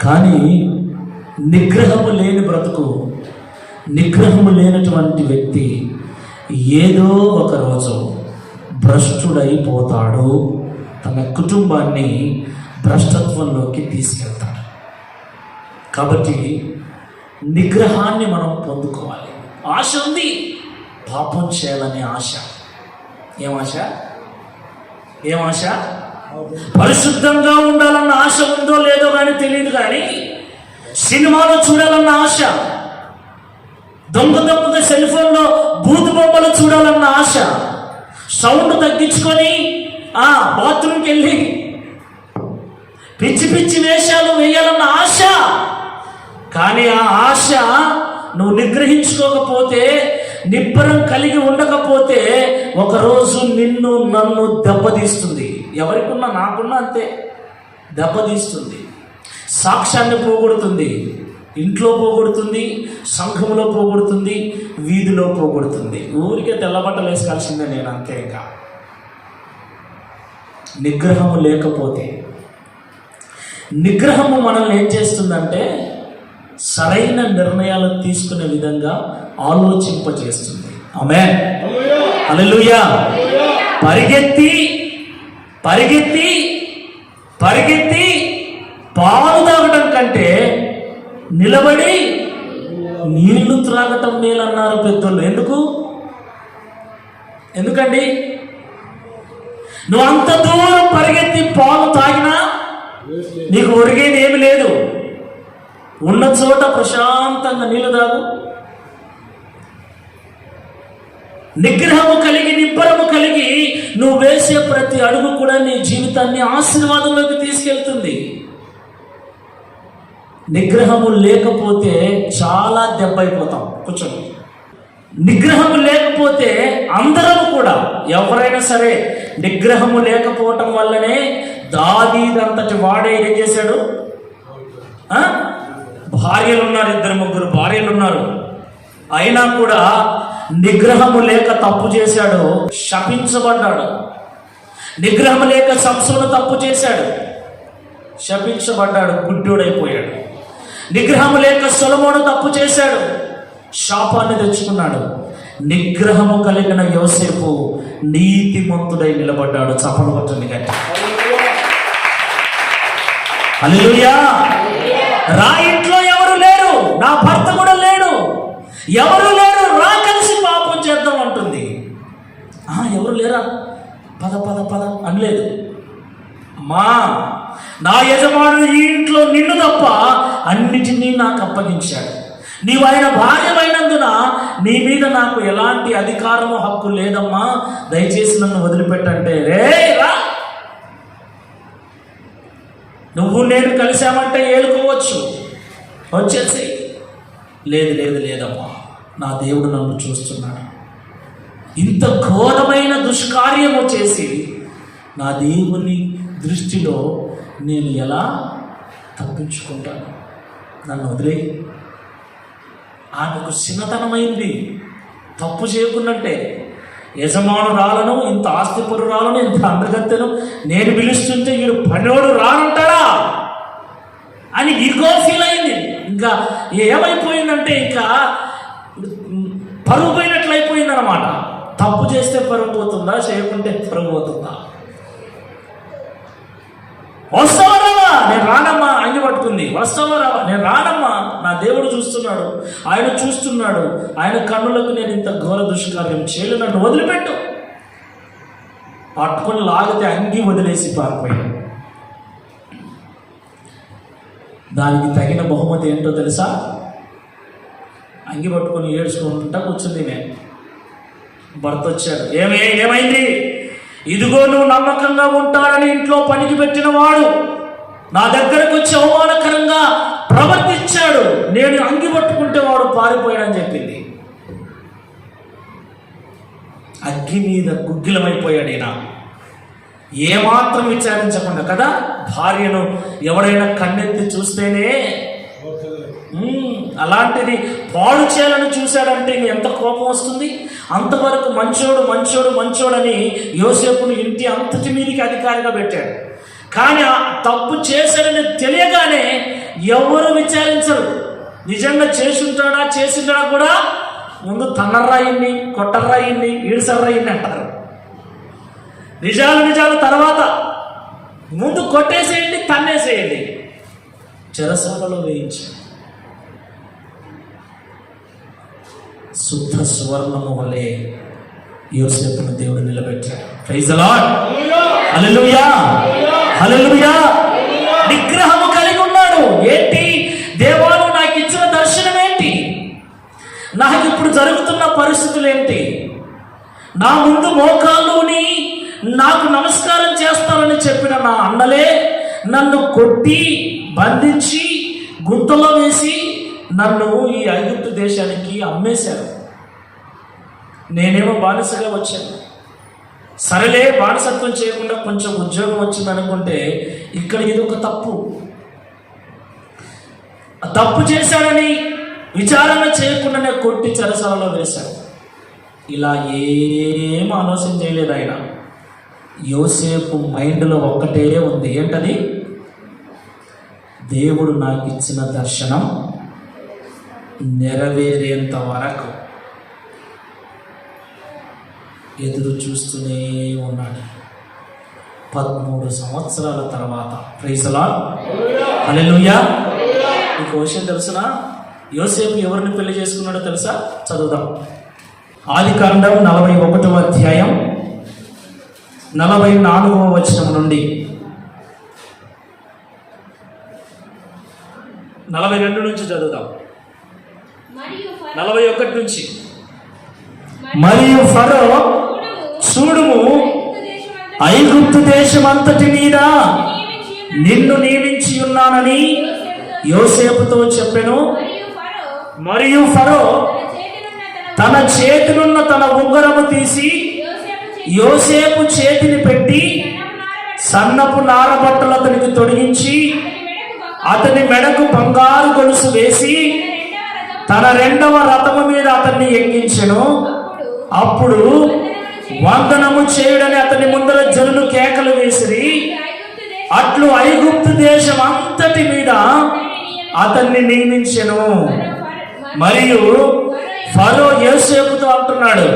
కానీ నిగ్రహము లేని బ్రతుకు, నిగ్రహము లేనటువంటి వ్యక్తి ఏదో ఒక రోజు భ్రష్టుడైపోతాడు, తన కుటుంబాన్ని భ్రష్టత్వంలోకి తీసుకెళ్తాడు. కాబట్టి నిగ్రహాన్ని మనం పొందుకోవాలి. ఆశ ఉంది, పాపం చేయాలనే ఆశ. ఏం ఆశ? ఏం ఆశ? పరిశుద్ధంగా ఉండాలన్న ఆశ ఉందో లేదో కానీ తెలియదు, కానీ సినిమాలో చూడాలన్న ఆశ, దొంగగా సెల్ ఫోన్లో బూతు బొమ్మలు చూడాలన్న ఆశ, సౌండ్ తగ్గించుకొని బాత్రూమ్కి వెళ్ళి పిచ్చి పిచ్చి వేషాలు వేయాలన్న ఆశ. కానీ ఆ ఆశ నువ్వు నిగ్రహించుకోకపోతే, నిబ్బరం కలిగి ఉండకపోతే, ఒకరోజు నిన్ను నన్ను దెబ్బతీస్తుంది. ఎవరికున్నా, నాకున్నా అంతే, దెబ్బతీస్తుంది. సాక్ష్యాన్ని పోగొడుతుంది, ఇంట్లో పోగొడుతుంది, సంఘంలో పోగొడుతుంది, వీధిలో పోగొడుతుంది. ఊరికే తెల్లబట్టలు వేసుకోవాల్సిందే నేను, అంతే. ఇంకా నిగ్రహము లేకపోతే, నిగ్రహము మనల్ని ఏం చేస్తుందంటే సరైన నిర్ణయాలు తీసుకునే విధంగా ఆలోచింపజేస్తుంది. ఆమేన్. హల్లెలూయా. పరిగెత్తి పరిగెత్తి పరిగెత్తి పాలు తాగటం కంటే నిలబడి నీళ్లు త్రాగటం మేలన్నారు పెద్దోళ్ళు. ఎందుకండి? నువ్వు అంత దూరం పరిగెత్తి పాలు తాగినా నీకు ఒరిగేది ఏమి లేదు. ఉన్న చోట ప్రశాంతంగా నీళ్లు తాగు. నిగ్రహము కలిగి, నిబ్బరము కలిగి నువ్వు వేసే ప్రతి అడుగు కూడా నీ జీవితాన్ని ఆశీర్వాదంలోకి తీసుకెళ్తుంది. నిగ్రహము లేకపోతే చాలా దెబ్బ అయిపోతాం. కూర్చోండి. నిగ్రహము లేకపోతే అందరం కూడా, ఎవరైనా సరే, నిగ్రహము లేకపోవటం వల్లనే దావీదంతటి వాడే ఏం చేశాడు? భార్యలు ఉన్నారు, 2-3 భార్యలు ఉన్నారు, అయినా కూడా నిగ్రహము లేక తప్పు చేశాడు, శపించబడ్డాడు. నిగ్రహము లేక సంసోను తప్పు చేశాడు, శపించబడ్డాడు, గుడ్డోడైపోయాడు. నిగ్రహము లేక సొలొమోను తప్పు చేశాడు, శాపాన్ని తెచ్చుకున్నాడు. నిగ్రహము కలిగిన యోసేపు నీతిమంతుడై నిలబడ్డాడు. చప్పలు కొట్టండి గట్టి. హల్లెలూయా. రా, ఇంట్లో ఎవరు లేరు, నా భర్త కూడా లేడు, ఎవరు లేరు, రా కలిసి పాపం చేద్దాం అంటుంది. ఎవరు లేరా, పద పద పద అనలేదు. అమ్మా, నా యజమానుడు ఈ ఇంట్లో నిన్ను తప్ప అన్నిటినీ నాకు అప్పగించాడు. నీవు ఆయన భార్యమైనందున నీ మీద నాకు ఎలాంటి అధికారము, హక్కు లేదమ్మా, దయచేసి నన్ను వదిలిపెట్టంటే, రే రా, నువ్వు నేను కలిసామంటే ఏలుకోవచ్చు, వచ్చేసి. లేదమ్మా, నా దేవుడు నన్ను చూస్తున్నాడు. ఇంత ఘోరమైన దుష్కార్యము చేసి నా దేవుని దృష్టిలో నేను ఎలా తప్పించుకుంటాను? నన్ను వదిలే. ఆమెకు చిన్నతనమైంది, తప్పు చేయకున్నట్టే. యజమానురాలను, ఇంత ఆస్తిపరురాలను, ఇంత అందగత్తెను నేను పిలుస్తుంటే వీడు పనోడు రానుంటాడా అని ఈగో ఫీల్ అయింది. ఇంకా ఏమైపోయిందంటే ఇంకా పరుగు పోయినట్లు అయిపోయిందన్నమాట. తప్పు చేస్తే పరుగు పోతుందా, చేయకుంటే పరుగు పోతుందా? వస్తావా రావా? నేను రానమ్మా. అంగి పట్టుకుంది. వస్తావా రావా? నేను రానమ్మా. నా దేవుడు చూస్తున్నాడు, ఆయన చూస్తున్నాడు. ఆయన కన్నులకు నేను ఇంత ఘోర దుష్కార్యం చేయలేదు, నన్ను వదిలిపెట్టు. పట్టుకొని లాగితే అంగి వదిలేసి పారిపోయాడు. దానికి తగిన బహుమతి ఏంటో తెలుసా? అంగి పట్టుకొని ఏడ్చుకుంటా కూర్చుంది. నేను భర్త వచ్చాడు. ఏమైంది? ఇదిగో నువ్వు నమ్మకంగా ఉంటాడని ఇంట్లో పనికి పెట్టిన వాడు నా దగ్గరకు వచ్చి అవమానకరంగా ప్రవర్తించాడు, నేను అంగి పట్టుకుంటే వాడు పారిపోయాడని చెప్పింది. అగ్గి మీద గుగ్గిలమైపోయాడు ఈయన. ఏమాత్రం విచారించకుండా కదా. భార్యను ఎవడైనా కన్నెత్తి చూస్తేనే అలాంటిది పాడు చేయాలని చూశాడంటే ఎంత కోపం వస్తుంది. అంతవరకు మంచోడని యోసేపును ఇంటి అంతటి మీదికి అధికారిగా పెట్టాడు. కానీ ఆ తప్పు చేశాడని తెలియగానే ఎవరు విచారించరు. నిజంగా చేసింటాడా కూడా ముందు తన్నర్రాయిని, కొట్టర్రాయిని, ఈడ్సర్రాయిని అంటారు. నిజాలు తర్వాత ముందు కొట్టేసేయండి, తన్నేసేయండి. చెరసాలలో వేయించి శుద్ధ సువర్ణము వలె యోసేపును దేవుడు నిలబెట్టాడు. Praise the lord. Hallelujah, hallelujah. నిగ్రహము కలిగి ఉన్నాడు. ఏంటి? దేవాలు నాకు ఇచ్చిన దర్శనం ఏంటి? నాకు ఇప్పుడు జరుగుతున్న పరిస్థితులు ఏంటి? నా ముందు మోకాళ్ళుని నాకు నమస్కారం చేస్తారని చెప్పిన నా అన్నలే నన్ను కొట్టి బంధించి గుంతలో వేసి నన్ను ఈ ఐగుప్తు దేశానికి అమ్మేశారు. నేనేమో బానిసగా వచ్చాను. సరేలే, బానిసత్వం చేయకుండా కొంచెం ఉద్యోగం వచ్చింది అనుకుంటే ఇక్కడ ఇది ఒక తప్పు చేశాడని విచారణ చేయకుండానే కొట్టి చెరసాలలో వేశాడు. ఇలా ఏం ఆలోచన చేయలేదు ఆయన. యోసేపు మైండ్లో ఒక్కటే ఉంది. ఏంటది? దేవుడు నాకు ఇచ్చిన దర్శనం నెరవేరేంత వరకు ఎదురు చూస్తూనే ఉన్నాడు. 13 సంవత్సరాల తర్వాత. Praise the lord. హల్లెలూయా. మీకు విషయం తెలుసునా? యోసేపు ఎవరిని పెళ్లి చేసుకున్నాడో తెలుసా? చదువుదాం. ఆదికాండం 41వ అధ్యాయం 44వ వచనం నుండి 42 నుంచి చదువుదాం. 41 నుంచి. మరియు ఫరో చూడుము, ఐగుప్తు దేశం అంతటి మీద నిన్ను నియమించి ఉన్నానని యోసేపుతో చెప్పెను. మరియు ఫరో తన చేతినున్న తన ఉంగరము తీసి యోసేపు చేతిని పెట్టి సన్నపు నారబట్టలు అతనికి తొడిగించి అతని మెడకు బంగారు గొలుసు వేసి తన 2వ రథము మీద అతన్ని ఎక్కించెను. అప్పుడు వందనము చేయుడని అతని ముందర జనులు కేకలు వేసిరి. అట్లు ఐగుప్తు దేశం అంతటి మీద అతన్ని నియమించెను. మరియు ఫరో యోసేపుతో అంటున్నాడు,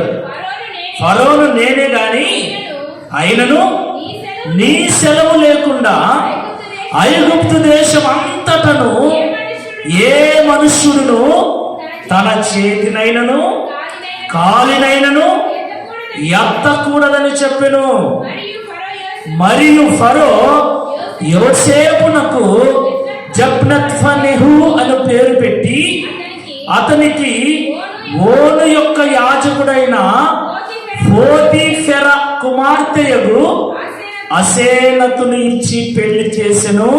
ఫరోను నేనే గాని అయినను నీ సెలవు లేకుండా ఐగుప్తు దేశం అంతటను ఏ మనుష్యుడును తన చేతినైనను కాలినైనను ఎత్తకూడదని చెప్పెను. మరియు ఫరో యోసేపునకు జబ్నత్ఫనెహు అని పేరు పెట్టి అతనికి ఓను యొక్క యాజకుడైన పోతీఫెర కుమార్తెయగు అసేనతును ఇచ్చి పెళ్లి చేసెను.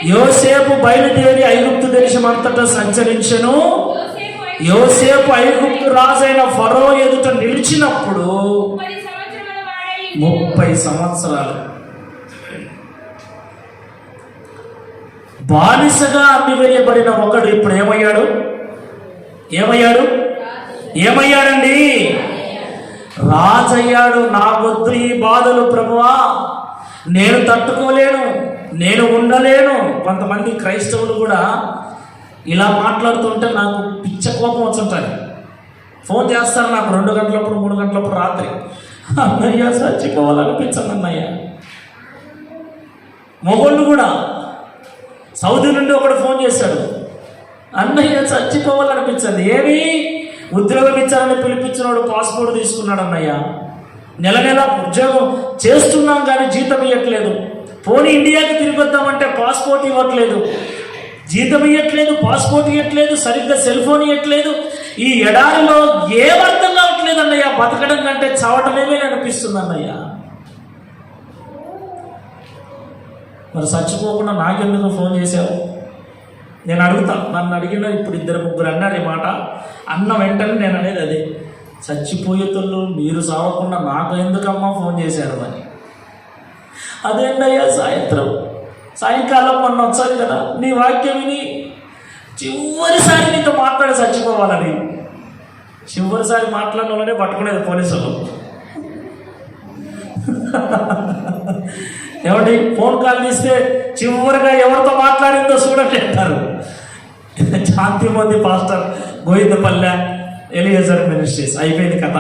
యోసేపు బయలుదేరి ఐగుప్తు దేశం అంతటా సంచరించెను. యోసేపు ఐగుప్తు రాజైన ఫరో ఎదుట నిలిచినప్పుడు 30 సంవత్సరాలు బానిసగా అమ్మివేయబడిన ఒకడు ఇప్పుడు ఏమయ్యాడండి? రాజయ్యాడు. నా వద్దు ఈ బాధలు ప్రభువా, నేను తట్టుకోలేను, నేను ఉండలేను. కొంతమంది క్రైస్తవులు కూడా ఇలా మాట్లాడుతుంటే నాకు పిచ్చ కోపం వచ్చుంటుంది. ఫోన్ చేస్తారు నాకు 2 గంటలప్పుడు 3 గంటలప్పుడు రాత్రి, అన్నయ్య చచ్చిపోవాలనిపించండి అన్నయ్య. మొగోళ్ళు కూడా సౌదీ నుండి ఒకడు ఫోన్ చేశాడు, అన్నయ్య చచ్చిపోవాలనిపించండి. ఏమి ఉద్యోగం ఇచ్చారని పిలిపించినాడు, పాస్పోర్ట్ తీసుకున్నాడు అన్నయ్య. నెల ఉద్యోగం చేస్తున్నాం కానీ జీతం ఇవ్వట్లేదు. పోనీ ఇండియాకి తిరిగి వద్దామంటే పాస్పోర్ట్ ఇవ్వట్లేదు, జీతం ఇవ్వట్లేదు, పాస్పోర్ట్ ఇవ్వట్లేదు, సరిగ్గా సెల్ ఫోన్ ఇవ్వట్లేదు. ఈ ఎడారిలో ఏమర్థం కావట్లేదు అన్నయ్య. బతకడం కంటే చావటమేమే అనిపిస్తుంది అన్నయ్య. మరి చచ్చిపోకుండా నాకెందుకు ఫోన్ చేశావు? నేను అడుగుతా, నన్ను అడిగిన ఇప్పుడు 2-3 అన్నారు ఈ మాట. అన్న వెంటనే నేను అనేది అదే, చచ్చిపోయేతోళ్ళు మీరు సావకుండా నాకు ఎందుకమ్మా ఫోన్ చేశారు అని. అదేంటయ్యా సాయంకాలం మొన్న వచ్చారు కదా, నీ వాక్యం విని చివరిసారి నీతో మాట్లాడి చచ్చిపోవాలని. చివరిసారి మాట్లాడిన వాళ్ళనే పట్టుకునేది పోలీసులు. ఏమండి, ఫోన్ కాల్ తీస్తే చివరిగా ఎవరితో మాట్లాడిందో చూడండి అంటారు. శాంతిమంది పాస్టర్ గోవిందపల్లె ఎలియజర్ మినిస్ట్రీస్, అయిపోయింది కథ.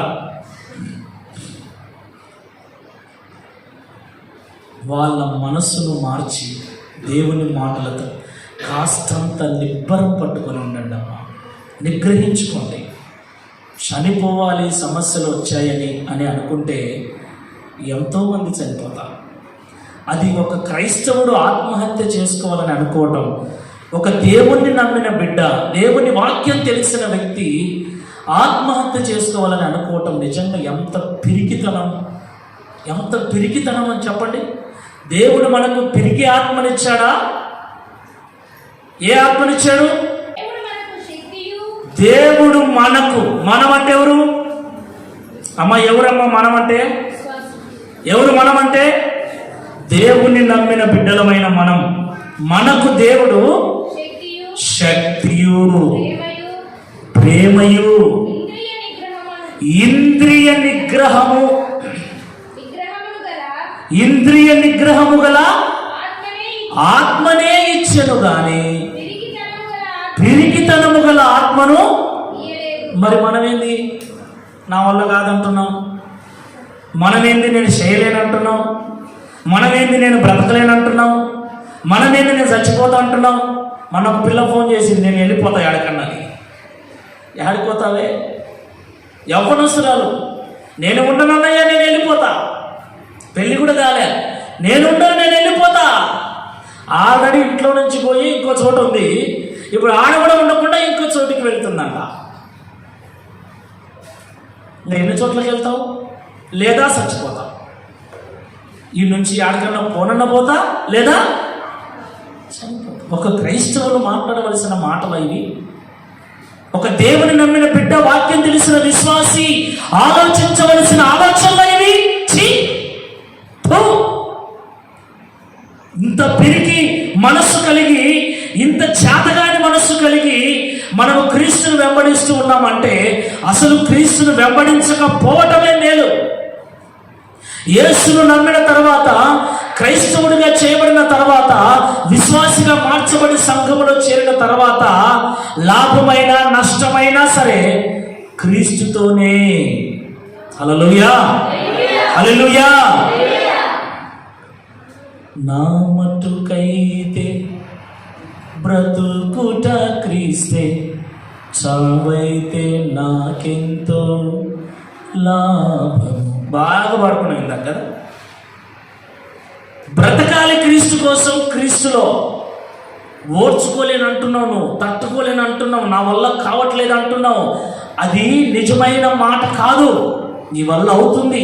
వాళ్ళ మనస్సును మార్చి దేవుని మాటలతో కాస్తంత నిబ్బరం పట్టుకొని ఉండండి అమ్మా. నిగ్రహించుకోండి. చనిపోవాలి, సమస్యలు వచ్చాయని అనుకుంటే ఎంతోమంది చనిపోతారు. అది ఒక క్రైస్తవుడు ఆత్మహత్య చేసుకోవాలని అనుకోవటం, ఒక దేవుణ్ణి నమ్మిన బిడ్డ, దేవుని వాక్యం తెలిసిన వ్యక్తి ఆత్మహత్య చేసుకోవాలని అనుకోవటం నిజంగా ఎంత పిరికితనం అని చెప్పండి. దేవుడు మనకు పిరికి ఆత్మనిచ్చాడా? ఏ ఆత్మనిచ్చాడు? దేవుడు మనకు. మనం అంటే ఎవరు అమ్మ? ఎవరమ్మా మనం అంటే? ఎవరు మనం అంటే? దేవుణ్ణి నమ్మిన బిడ్డలమైన మనకు దేవుడు శక్తియు, ప్రేమయు, ఇంద్రియ నిగ్రహము గల ఆత్మనే ఇచ్చెను గాని పిరికితనము గల ఆత్మను. మరి మనమేంది నా వల్ల కాదంటున్నాం? మనమేంది నేను చేయలేనంటున్నాం? మనమేంది నేను బ్రతకలేనంటున్నాం? మనమేంది నేను చచ్చిపోతా అంటున్నాం? మన ఒక పిల్ల ఫోన్ చేసింది, నేను వెళ్ళిపోతా ఎక్కడికన్నా. ఎక్కడిపోతావే? యవ్వనస్తురాలు, నేను ఉండనన్నయ్యా, నేను వెళ్ళిపోతా. పెళ్ళి కూడా కాలే, నేను వెళ్ళిపోతా. ఆల్రెడీ ఇంట్లో నుంచి పోయి ఇంకో చోటు ఉంది, ఇప్పుడు ఆడ కూడా ఉండకుండా ఇంకో చోటుకి వెళ్తుందంట. ఎన్ని చోట్లకి వెళ్తావు? లేదా చచ్చిపోతావు. ఈ నుంచి ఆడకన్నా పోనన్న పోతా, లేదా ఒక క్రైస్తవులు మాట్లాడవలసిన మాటలు ఇవి. ఒక దేవుని నమ్మిన బిడ్డ, వాక్యం తెలిసిన విశ్వాసి ఆలోచించవలసిన ఆలోచనలు ఇవి. ఇంత పిరికి మనస్సు కలిగి, ఇంత చేతగాని మనస్సు కలిగి మనము క్రీస్తును వెంబడిస్తూ ఉన్నామంటే అసలు క్రీస్తును వెంబడించకపోవటమే మేలు. యేసును నమ్మిన తర్వాత, క్రైస్తవుడిగా చేయబడిన తర్వాత, విశ్వాసిగా మార్చబడి సంఘములో చేరిన తర్వాత లాభమైనా నష్టమైనా సరే క్రీస్తుతోనే. హల్లెలూయా, హల్లెలూయా. నా మట్టుకైతే బ్రతుకుట క్రీస్తే, చావైతే నాకెంతో లాభం. బాగా పడుకున్నాం దగ్గర. బ్రతకాలి క్రీస్తు కోసం, క్రీస్తులో. ఓర్చుకోలేని అంటున్నావు, నువ్వు తట్టుకోలేని అంటున్నావు, నా వల్ల కావట్లేదు అంటున్నావు. అది నిజమైన మాట కాదు. నీ వల్ల అవుతుంది,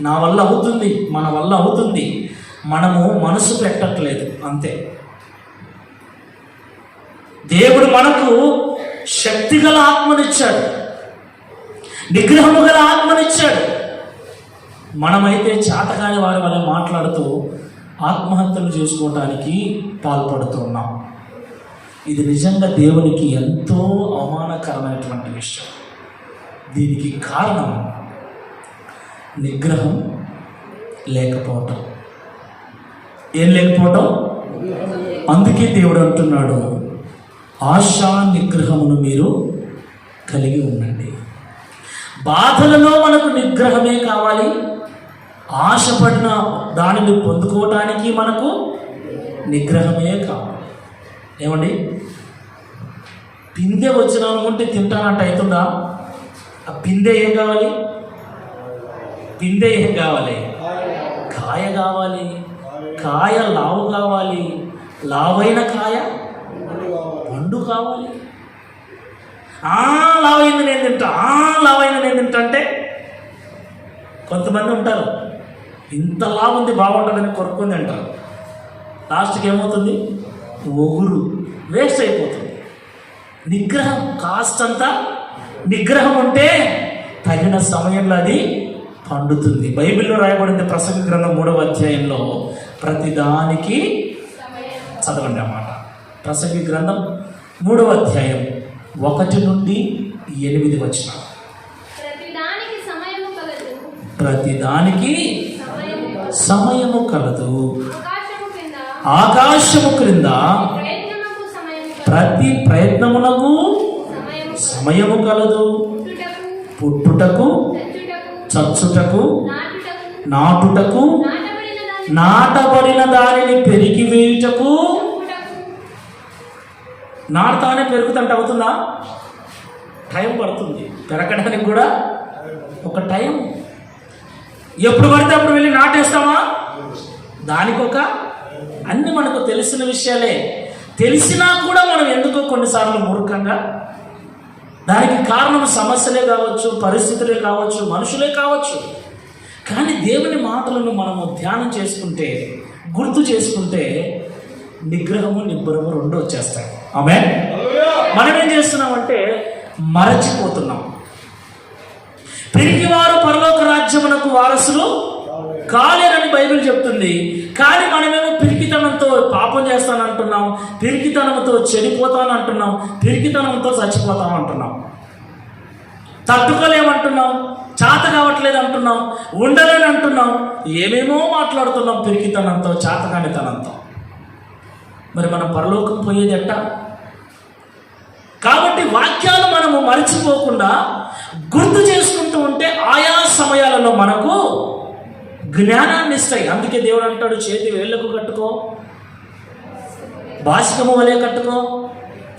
నా వల్ల అవుతుంది, మన వల్ల అవుతుంది. మనము మనసు పెట్టట్లేదు అంతే. దేవుడు మనకు శక్తి గల ఆత్మనిచ్చాడు, నిగ్రహము గల ఆత్మనిచ్చాడు. మనమైతే చేతకాని వారి వల్ల మాట్లాడుతూ ఆత్మహత్యలు చేసుకోవడానికి పాల్పడుతున్నాం. ఇది నిజంగా దేవునికి ఎంతో అవమానకరమైనటువంటి విషయం. దీనికి కారణం నిగ్రహం లేకపోవటం. ఏం లేకపోవటం? అందుకే దేవుడు అంటున్నాడు, ఆశా నిగ్రహమును మీరు కలిగి ఉండండి. బాధలలో మనకు నిగ్రహమే కావాలి. ఆశపడిన దానిని పొందుకోవటానికి మనకు నిగ్రహమే కావాలి. ఏమండి, పిందె వచ్చిన అనుకుంటే తింటానంట అవుతుందా? ఆ పిందె ఏం కావాలి? పిందె ఏం కావాలి? కాయ కావాలి. కాయ లావు కావాలి. లావైన కాయ పండు కావాలి. లావైంది నేను తింటా, లావైంది నేను తింటా అంటే కొంతమంది ఉంటారు, ఇంత లావు ఉంది బాగుంటుందని కొరుక్కొని తింటారు. లాస్ట్కి ఏమవుతుంది? ఒగురు వేస్ట్ అయిపోతుంది. నిగ్రహం కాస్తంత నిగ్రహం ఉంటే తగిన సమయంలో అది పండుతుంది. బైబిల్లో రాయబడింది ప్రసంగి గ్రంథం 3వ అధ్యాయంలో ప్రతిదానికి చదవండి అన్నమాట. ప్రసంగి గ్రంథం 3వ అధ్యాయం 1 నుండి 8 వచనం. ప్రతిదానికి సమయము కలదు. ఆకాశము క్రింద ప్రతి ప్రయత్నమునకు సమయము కలదు. పుట్టుటకు, చచ్చుటకు, నాటుటకు, నాటబడిన దానిని పెరిగి వేయుటకు. నాటుతానే పెరుగుతుంటే అవుతుందా? టైం పడుతుంది. పెరగడానికి కూడా ఒక టైం. ఎప్పుడు పడితే అప్పుడు వెళ్ళి నాటేస్తామా? దానికి ఒక అన్ని మనకు తెలిసిన విషయాలే. తెలిసినా కూడా మనం ఎందుకో కొన్నిసార్లు మూర్ఖంగా, దానికి కారణం సమస్యలే కావచ్చు, పరిస్థితులే కావచ్చు, మనుషులే కావచ్చు. కానీ దేవుని మాటలను మనము ధ్యానం చేసుకుంటే, గుర్తు చేసుకుంటే నిగ్రహము నిబ్బరము రెండు వచ్చేస్తాయి. ఆమేన్. మనం ఏం చేస్తున్నామంటే మరచిపోతున్నాం. పిరికివారు పరలోక రాజ్యమునకు వారసులు కాలేరని బైబిల్ చెప్తుంది. కానీ మనమేమో పిరికితనంతో పాపం చేస్తానంటున్నాం, పిరికితనంతో చెడిపోతానంటున్నాం, పిరికితనంతో చచ్చిపోతాం అంటున్నాం, తట్టుకోలేమంటున్నాం, చేత కావట్లేదు అంటున్నాం, ఉండలేని అంటున్నాం, ఏమేమో మాట్లాడుతున్నాం పిరికితనంతో, చేతకానితనంతో. మరి మనం పరలోకం పోయేది ఎట్టా? కాబట్టి వాక్యాలు మనము మర్చిపోకుండా గుర్తు చేసుకుంటూ ఉంటే ఆయా సమయాలలో మనకు జ్ఞానాన్ని ఇస్తాయి. అందుకే దేవుడు అంటాడు, చేతి వేళ్లకు కట్టుకో, బాసికము వలె కట్టుకో,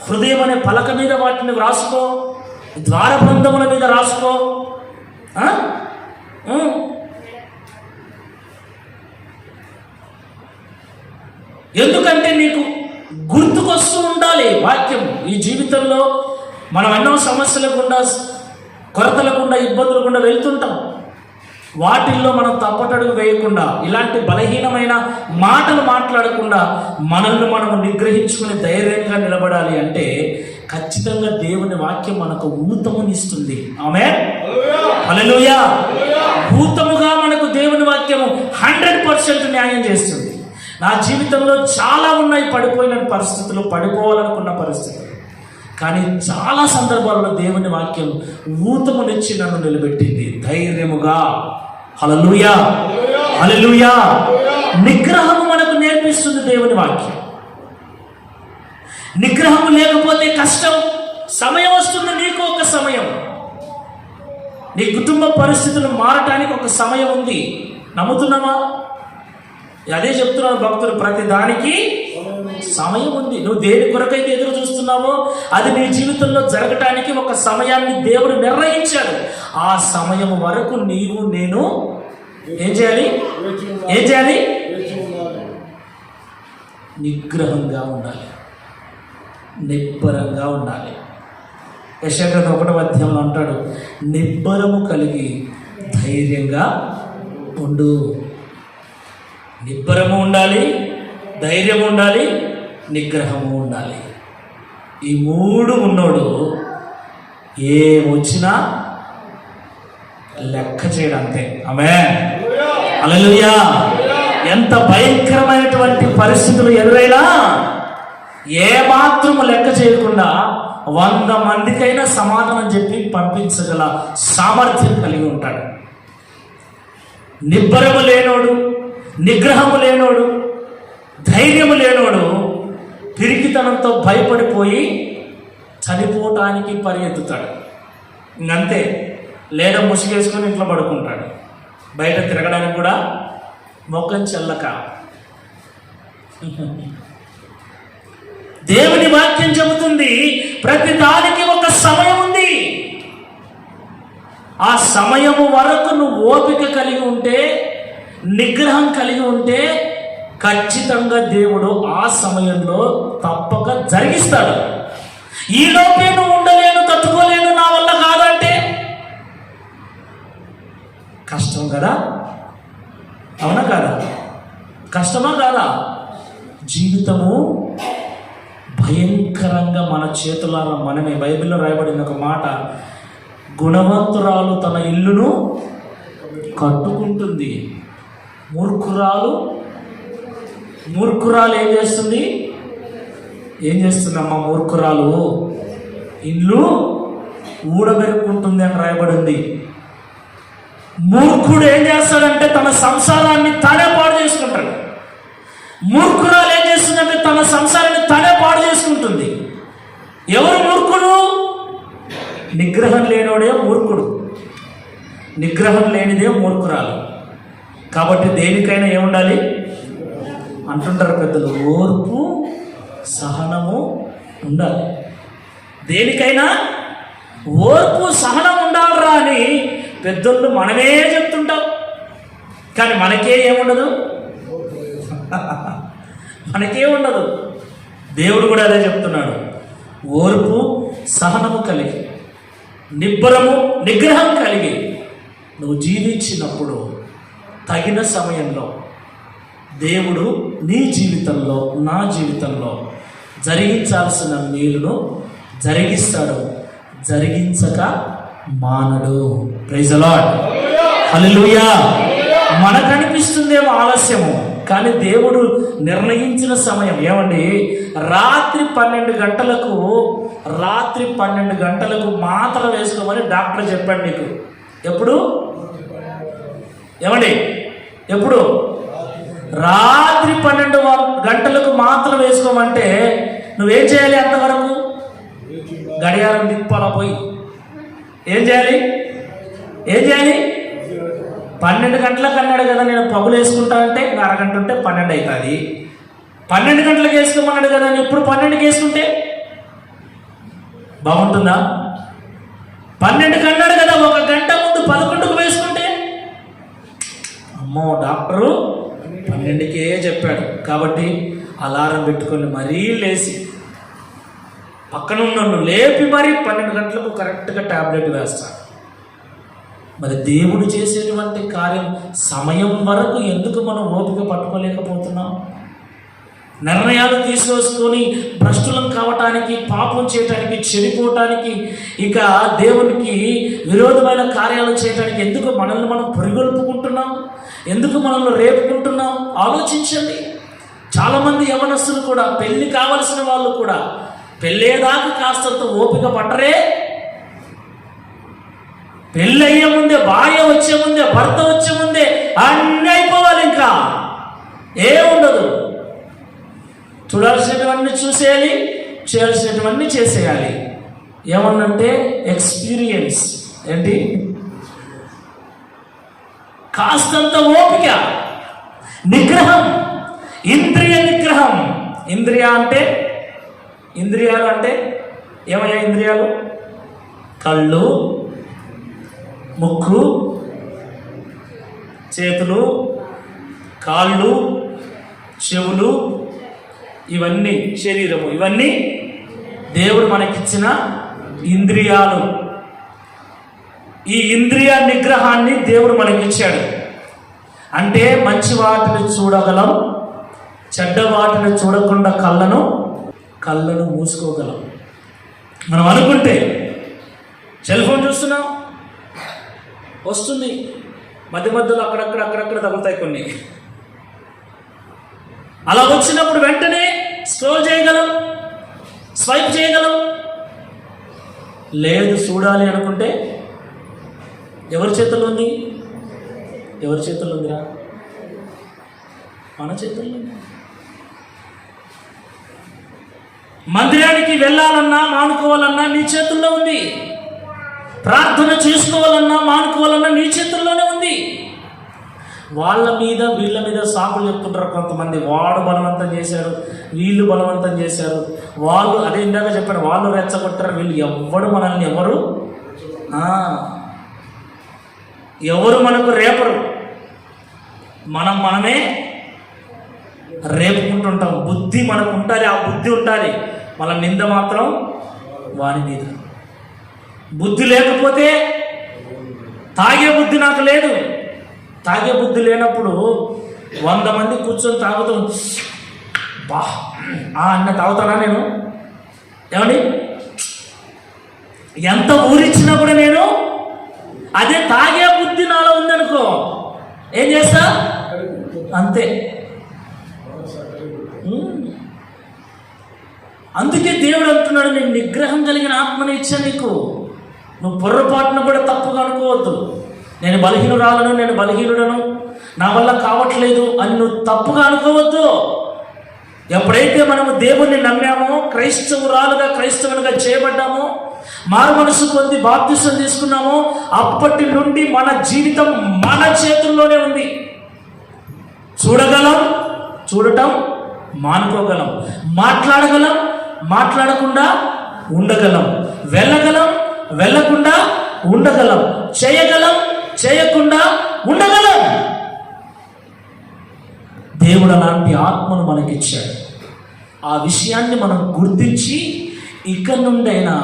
హృదయం అనే పలక మీద వాటిని రాసుకో, ద్వారబంధముల మీద రాసుకో. ఎందుకంటే నీకు గుర్తుకొస్తూ ఉండాలి వాక్యం. ఈ జీవితంలో మనం ఎన్నో సమస్యల గుండా, కొరతల గుండా, ఇబ్బందుల గుండా వెళ్తుంటాం. వాటిల్లో మనం తప్పటడుగు వేయకుండా, ఇలాంటి బలహీనమైన మాటలు మాట్లాడకుండా మనల్ని మనము నిగ్రహించుకుని ధైర్యంగా నిలబడాలి అంటే ఖచ్చితంగా దేవుని వాక్యం మనకు ఊతమునిస్తుంది. ఆమేన్. హల్లెలూయా. ఊతముగా మనకు దేవుని వాక్యము 100% న్యాయం చేస్తుంది. నా జీవితంలో చాలా ఉన్నాయి పడిపోయిన పరిస్థితులు, పడిపోవాలనుకున్న పరిస్థితులు. కానీ చాలా సందర్భాల్లో దేవుని వాక్యం ఊతమునిచ్చి నన్ను నిలబెట్టింది ధైర్యముగా. హల్లెలూయా, హల్లెలూయా. నిగ్రహము మనకు నేర్పిస్తుంది దేవుని వాక్యం. నిగ్రహము లేకపోతే కష్టం. సమయం వస్తుంది, నీకు ఒక సమయం. నీ కుటుంబ పరిస్థితులు మారటానికి ఒక సమయం ఉంది. నమ్ముతున్నామా? అదే చెప్తున్నాను భక్తులు, ప్రతి దానికి సమయం ఉంది. నువ్వు దేని కొరకైతే ఎదురు చూస్తున్నావో అది నీ జీవితంలో జరగటానికి ఒక సమయాన్ని దేవుడు నిర్ణయించాడు. ఆ సమయం వరకు నీవు నేను ఏం చేయాలి? నిగ్రహంగా ఉండాలి, నిబ్బరంగా ఉండాలి. యెషయా గ్రంథం 1వ అధ్యాయంలో అంటాడు, నిబ్బరము కలిగి ధైర్యంగా ఉండు. నిబ్బరము ఉండాలి, ధైర్యము ఉండాలి, నిగ్రహము ఉండాలి. ఈ 3 ఉన్నోడు ఏమొచ్చినా లెక్క చేయడం అంతే. ఆమేన్, హల్లెలూయా. ఎంత భయంకరమైనటువంటి పరిస్థితులు ఎదురైనా ఏమాత్రము లెక్క చేయకుండా 100 మందికైనా సమాధానం చెప్పి పంపించగల సామర్థ్యం కలిగి ఉంటాడు. నిబ్బరము లేనోడు, నిగ్రహము లేనోడు, ధైర్యము లేనోడు పిరికితనంతో భయపడిపోయి చనిపోవటానికి పరిగెత్తుతాడు. ఇంకంతే, లేదా ముసుగేసుకొని ఇంట్లో పడుకుంటాడు. బయట తిరగడానికి కూడా మొక్కం చెల్లక. దేవుని వాక్యం చెబుతుంది, ప్రతి దానికి ఒక సమయం ఉంది. ఆ సమయము వరకు నువ్వు ఓపిక కలిగి ఉంటే, నిగ్రహం కలిగి ఉంటే ఖచ్చితంగా దేవుడు ఆ సమయంలో తప్పక జరిగిస్తాడు. ఈలోపే నువ్వు ఉండలేను, తట్టుకోలేను, నా వల్ల కాదంటే కష్టం కదా, అవునా కాదా? కష్టమా కాదా? జీవితము భయంకరంగా మన చేతులారా మనమే. బైబిల్లో రాయబడిన ఒక మాట, గుణవంతురాలు తన ఇల్లును కట్టుకుంటుంది, మూర్ఖురాలు ఏం చేస్తుంది? ఏం చేస్తుందమ్మా మూర్ఖురాలు? ఇల్లు ఊడబెరుక్కుంటుంది అని రాయబడింది. మూర్ఖుడు ఏం చేస్తాడంటే తన సంసారాన్ని తానే పాడు చేసుకుంటాడు. మూర్ఖురాలు ఏం చేస్తుందంటే తన సంసారాన్ని తానే పాడు చేసుకుంటుంది. ఎవరు మూర్ఖుడు? నిగ్రహం లేనివాడే మూర్ఖుడు, నిగ్రహం లేనిదే మూర్ఖురాలు. కాబట్టి దేనికైనా ఏముండాలి అంటుంటారు పెద్దలు, ఓర్పు సహనము ఉండాలి. దేనికైనా ఓర్పు సహనం ఉండాలిరా అని పెద్దలు మనమే చెప్తుంటాం. కానీ మనకే ఏముండదు, మనకే ఉండదు. దేవుడు కూడా అదే చెప్తున్నాడు, ఓర్పు సహనము కలిగి, నిబ్బరము నిగ్రహం కలిగి నువ్వు జీవించినప్పుడు తగిన సమయంలో దేవుడు నీ జీవితంలో, నా జీవితంలో జరిగించాల్సిన మేలును జరిగిస్తాడు, జరిగించక మానడు. ప్రైజ్ ది లార్డ్, హల్లెలూయా. మనకు అనిపిస్తుందేమో ఆలస్యము, కానీ దేవుడు నిర్ణయించిన సమయం ఏమండి? రాత్రి 12 గంటలకు మాత్ర వేసుకోమని డాక్టర్ చెప్పాడు నీకు. ఎప్పుడు? ఏమండి? ఎప్పుడు? రాత్రి 12 గంటలకు మాత్ర వేసుకోమంటే నువ్వేం చేయాలి? అంతవరకు గడియారం తిప్పాలా పోయి ఏం చేయాలి? 12 గంటలకు అన్నాడు కదా నేను పగులు వేసుకుంటానంటే అరగంట ఉంటే 12 అవుతుంది. 12 గంటలకు వేసుకోమన్నాడు కదా నేను ఇప్పుడు 12కి వేసుకుంటే బాగుంటుందా? 12కి అన్నాడు కదా, 1 గంట ముందు 11కు వేసుకుంటే అమ్మో డాక్టరు 12కే చెప్పాడు కాబట్టి అలారం పెట్టుకొని మరీ లేచి పక్కన ఉన్న లేపి మరీ 12 గంటలకు కరెక్ట్గా ట్యాబ్లెట్ వేస్తాడు. మరి దేవుడు చేసేటువంటి కార్యం సమయం వరకు ఎందుకు మనం ఓపిక పట్టుకోలేకపోతున్నాం? నిర్ణయాలు తీసుకొని భ్రష్టులం కావటానికి, పాపం చేయటానికి, చెడిపోవటానికి, ఇక దేవునికి విరోధమైన కార్యాలు చేయటానికి ఎందుకు మనల్ని మనం పురిగొల్పుకుంటున్నాం? ఎందుకు మనల్ని రేపుకుంటున్నాం? ఆలోచించండి. చాలామంది యవనస్తులు కూడా, పెళ్లి కావలసిన వాళ్ళు కూడా పెళ్ళేదాకా కాస్తంత ఓపిక పట్టరే. పెళ్ళి అయ్యే ముందే, భార్య వచ్చే ముందే, భర్త వచ్చే ముందే అన్నీ అయిపోవాలి, ఇంకా ఏముండదు. చూడాల్సినవన్నీ చూసేయాలి, చేయాల్సినవన్నీ చేసేయాలి. ఏమన్నంటే ఎక్స్పీరియన్స్ ఏంటి? కాస్తంత ఓపిక, నిగ్రహం, ఇంద్రియ నిగ్రహం. ఇంద్రియాలు అంటే ఏమయ్యా? ఇంద్రియాలు కళ్ళు, ముక్కు, చేతులు, కాళ్ళు, చెవులు, ఇవన్నీ శరీరము, ఇవన్నీ దేవుడు మనకిచ్చిన ఇంద్రియాలు. ఈ ఇంద్రియ నిగ్రహాన్ని దేవుడు మనకిచ్చాడు. అంటే మంచి వాటిని చూడగలం, చెడ్డ వాటిని చూడకుండా కళ్ళను మూసుకోగలం. మనం అనుకుంటే సెల్ ఫోన్ చూస్తున్నాం, వస్తుంది, మధ్య మధ్యలో అక్కడక్కడ తగులుతాయి కొన్ని. అలా వచ్చినప్పుడు వెంటనే స్క్రోల్ చేయగలం, స్వైప్ చేయగలం. లేదు చూడాలి అనుకుంటే ఎవరి చేతుల్లో ఉంది? ఎవరి చేతుల్లో ఉందిరా? మన చేతుల్లో ఉంది. మందిరానికి వెళ్ళాలన్నా మానుకోవాలన్నా నీ చేతుల్లో ఉంది. ప్రార్థన చేసుకోవాలన్నా మానుకోవాలన్నా నీ చేతుల్లోనే ఉంది. వాళ్ళ మీద వీళ్ళ మీద సాకులు చెప్తుంటారు కొంతమంది. వాడు బలవంతం చేశారు, వీళ్ళు బలవంతం చేశారు, వాళ్ళు అదే ఇందాక చెప్పారు, వాళ్ళు రెచ్చగొట్టారు, వీళ్ళు మనల్ని ఎవరు మనకు రేపరు. మనమే రేపుకుంటుంటాం. బుద్ధి మనకు ఉంటుంది, ఆ బుద్ధి ఉంటుంది. మన నింద మాత్రం వాని మీద. బుద్ధి లేకపోతే తాగే బుద్ధి నాకు లేదు. తాగే బుద్ధి లేనప్పుడు 100 మంది కూర్చొని తాగుతూ అన్న తాగుతానా నేను? ఏమండి, ఎంత ఊరిచ్చినా కూడా నేను అదే తాగే బుద్ధి నాలో ఉందనుకో ఏం చేస్తా? అంతే. అందుకే దేవుడు అంటున్నాడు, నేను నిగ్రహం కలిగిన ఆత్మని ఇచ్చా నీకు. నువ్వు పొర్రపాటును కూడా తప్పుగా అనుకోవద్దు. నేను బలహీనుడను, నా వల్ల కావట్లేదు అని నువ్వు తప్పుగా అనుకోవద్దు. ఎప్పుడైతే మనము దేవుణ్ణి నమ్మామో, క్రైస్తవులుగా చేయబడ్డామో, మారు మనసు పొంది బాప్తిసం తీసుకున్నామో, అప్పటి నుండి మన జీవితం మన చేతుల్లోనే ఉంది. చూడటం మానుకోగలం, మాట్లాడకుండా ఉండగలం, వెళ్ళకుండా ఉండగలం, చేయకుండా ఉండగలం. దేవుడు అలాంటి ఆత్మను మనకిచ్చాడు. ఆ విషయాన్ని మనం గుర్తించి ఇక నుండైనా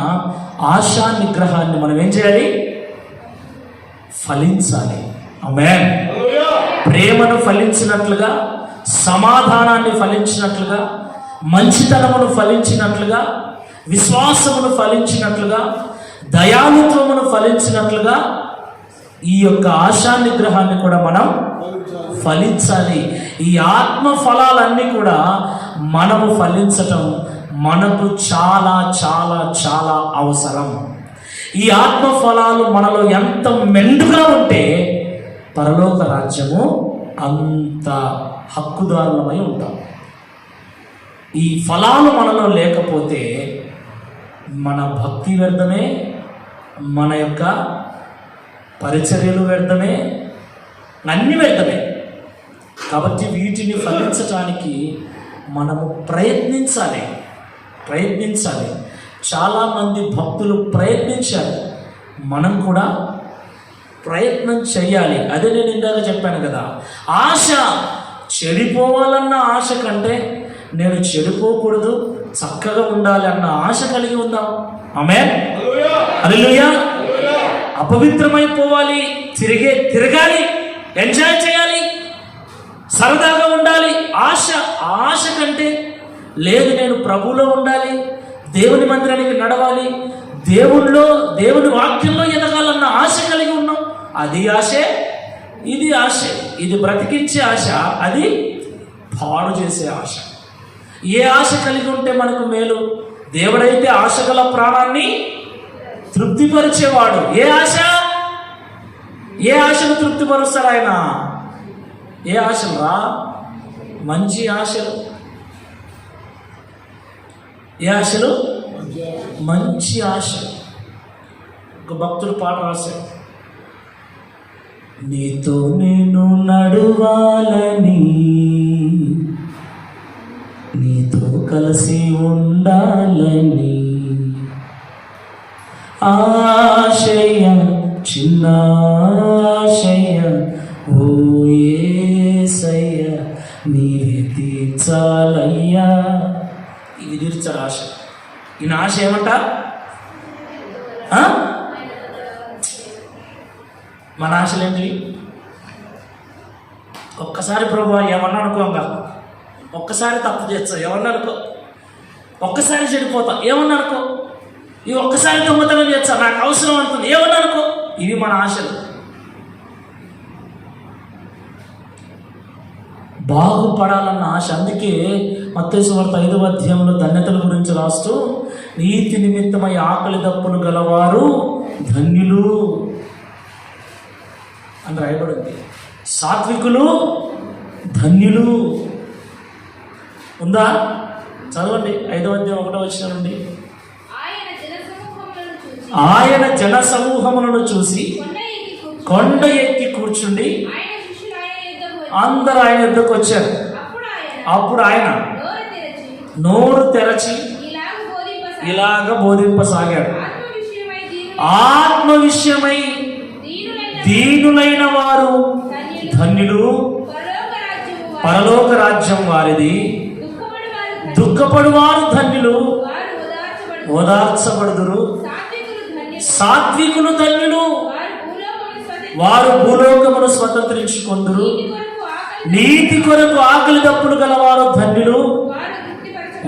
ఆశా నిగ్రహాన్ని మనం ఏం చేయాలి? ఫలించాలి. ఆమేన్. ప్రేమను ఫలించినట్లుగా, సమాధానాన్ని ఫలించినట్లుగా, మంచితనమును ఫలించినట్లుగా, విశ్వాసమును ఫలించినట్లుగా, దయాళుత్వమును ఫలించినట్లుగా ఈ యొక్క ఆశా నిగ్రహాన్ని కూడా మనం ఫలించాలి. ఈ ఆత్మ ఫలాలన్నీ కూడా మనము ఫలించటం మనకు చాలా చాలా చాలా అవసరం. ఈ ఆత్మ ఫలాలు మనలో ఎంత మెండుగా ఉంటే పరలోక రాజ్యము అంత హక్కుదారులమై ఉంటాం. ఈ ఫలాలు మనలో లేకపోతే మన భక్తి వ్యర్థమే, మన యొక్క పరిచర్యలు వ్యర్థమే, అన్ని వ్యర్థమే. కాబట్టి వీటిని ఫలించటానికి మనము ప్రయత్నించాలి. చాలామంది భక్తులు ప్రయత్నించారు, మనం కూడా ప్రయత్నం చేయాలి. అదే నేను ఇందాక చెప్పాను కదా, ఆశ చెడిపోవాలన్న ఆశ కంటే నేను చెడిపోకూడదు, చక్కగా ఉండాలి అన్న ఆశ కలిగి ఉందాం. ఆమేన్. హల్లెలూయా. అపవిత్రమైపోవాలి, తిరగాలి, ఎంజాయ్ చేయాలి, సరదాగా ఉండాలి ఆశ కంటే లేదు నేను ప్రభువులో ఉండాలి, దేవుని మందిరానికి నడవాలి, దేవుని వాక్యంలో ఎదగాలన్న ఆశ కలిగి ఉన్నాం. అది ఆశే, ఇది ఆశే. ఇది బ్రతికించే ఆశ, అది పాడు చేసే ఆశ. ఏ ఆశ కలిగి ఉంటే మనకు మేలు? దేవుడైతే ఆశ గల ప్రాణాన్ని తృప్తిపరిచేవాడు. ఏ ఆశను తృప్తిపరుస్తాడు ఆయన? ఏ ఆశలు రా? మంచి ఆశలు. ఏ ఆశలు? మంచి ఆశలు. ఒక భక్తుడు పాట రాశాడు, నీతో నేను నడువాలని, నీతో కలిసి ఉండాలని, ఆశయం చిన్న ఆశయం ఓ యేసయ్యా నీవే తీర్చాలయ్యా. ఇది తీర్చాడు ఆశ. ఈయన ఆశ ఏమంట? మన ఆశలేంటివి? ఒక్కసారి ప్రభు ఏమన్నా అనుకోగా, ఒక్కసారి తప్పు చేస్తా ఏమన్నా అనుకో, ఒక్కసారి చెడిపోతా ఏమన్నా అనుకో, ఈ ఒక్కసారి దొంగతనం చేస్తా, నాకు అవసరం అంటుంది, ఏమన్నా అనుకో. ఇవి మన ఆశలు. బాగుపడాలన్న ఆశ. అందుకే మత్తయి సువార్త 5వ అధ్యాయంలో ధన్యతల గురించి రాస్తూ, నీతి నిమిత్తమై ఆకలి దప్పులు గలవారు ధన్యులు అని రాయబడింది. సాత్వికులు ధన్యులు. ఉందా? చదవండి 5వ అధ్యాయం 1వ వచనం నుండి. ఆయన జన సమూహములను చూసి కొండ ఎక్కి కూర్చుండి అందరూ ఆయన యుద్ధకు వచ్చారు. అప్పుడు ఆయన నోరు తెరచి ఇలాగ బోధింపసాగాడు. ఆత్మ విషయమై దీనులైన వారు ధన్యులు, పరలోక రాజ్యం వారిది. దుఃఖపడు వారు ధన్యులు, ఓదార్చబడుదురు. సాత్వికులు ధన్యులు, వారు భూలోకమును స్వతంత్రించుకొందురు. నీతి కొరకు ఆకలి దప్పులు గలవారు ధన్యులు,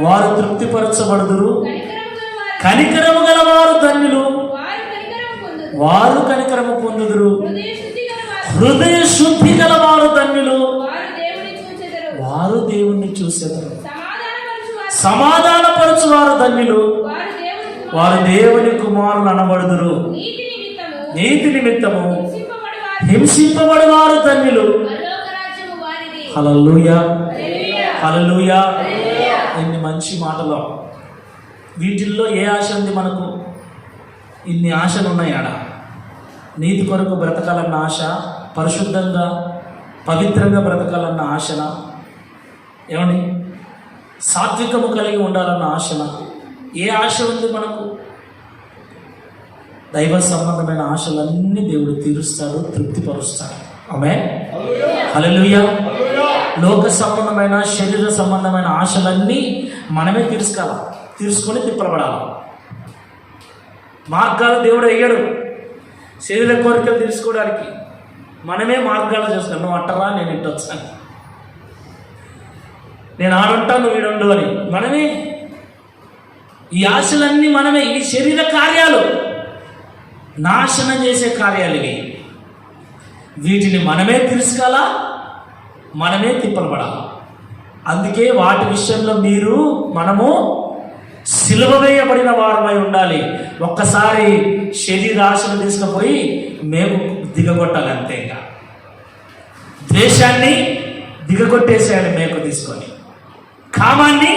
వారు తృప్తిపరచబడుదురు. కనికరము గలవారు ధన్యులు, వారు కనికరము పొందుదురు. హృదయ శుద్ధి గలవారు ధన్యులు, వారు దేవుణ్ణి చూసేదరు. సమాధానపరచువారు ధన్యులు, వారు దేవుని కుమారులు అనబడుదురు. నీతి నిమిత్తము హింసింపబడివారు ధన్యులు. హల్లెలూయా, హల్లెలూయా. ఇన్ని మంచి మాటలు. వీటిల్లో ఏ ఆశ ఉంది మనకు? ఇన్ని ఆశలు ఉన్నాయి ఆడ. నీతి కొరకు బ్రతకాలన్న ఆశ, పరిశుద్ధంగా పవిత్రంగా బ్రతకాలన్న ఆశన, ఏమండి సాత్వికము కలిగి ఉండాలన్న ఆశన, ఏ ఆశ ఉంది మనకు? దైవ సంబంధమైన ఆశలన్నీ దేవుడు తీరుస్తాడు, తృప్తిపరుస్తాడు. ఆమేన్, హల్లెలూయా. లోక సంబంధమైన శరీర సంబంధమైన ఆశలన్నీ మనమే తీర్చుకొని తిప్పబడాలి. మార్గాలు దేవుడు వేయడు శరీర కోరికలు తీర్చుకోవడానికి. మనమే మార్గాలు చూస్తాం. నువ్వు అంటారా, నేను ఇంటి వచ్చాను, నేను ఆడుంటాను, నువ్వు ఈడుండు అని. మనమే ఈ ఆశలన్నీ మనమే. ఈ శరీర కార్యాలు నాశనం చేసే కార్యాలు ఇవి. వీటిని మనమే తీర్చుకోవాలా, మనమే తిప్పలబడాలి. అందుకే వాటి విషయంలో మనము సిలువ వేయబడిన వారమై ఉండాలి. ఒక్కసారి శరీరాశను తీసుకుపోయి మేము దిగగొట్టాలి అంతే. ఇంకా ద్వేషాన్ని దిగగొట్టేసేయాలి మేకు తీసుకొని. కామాన్ని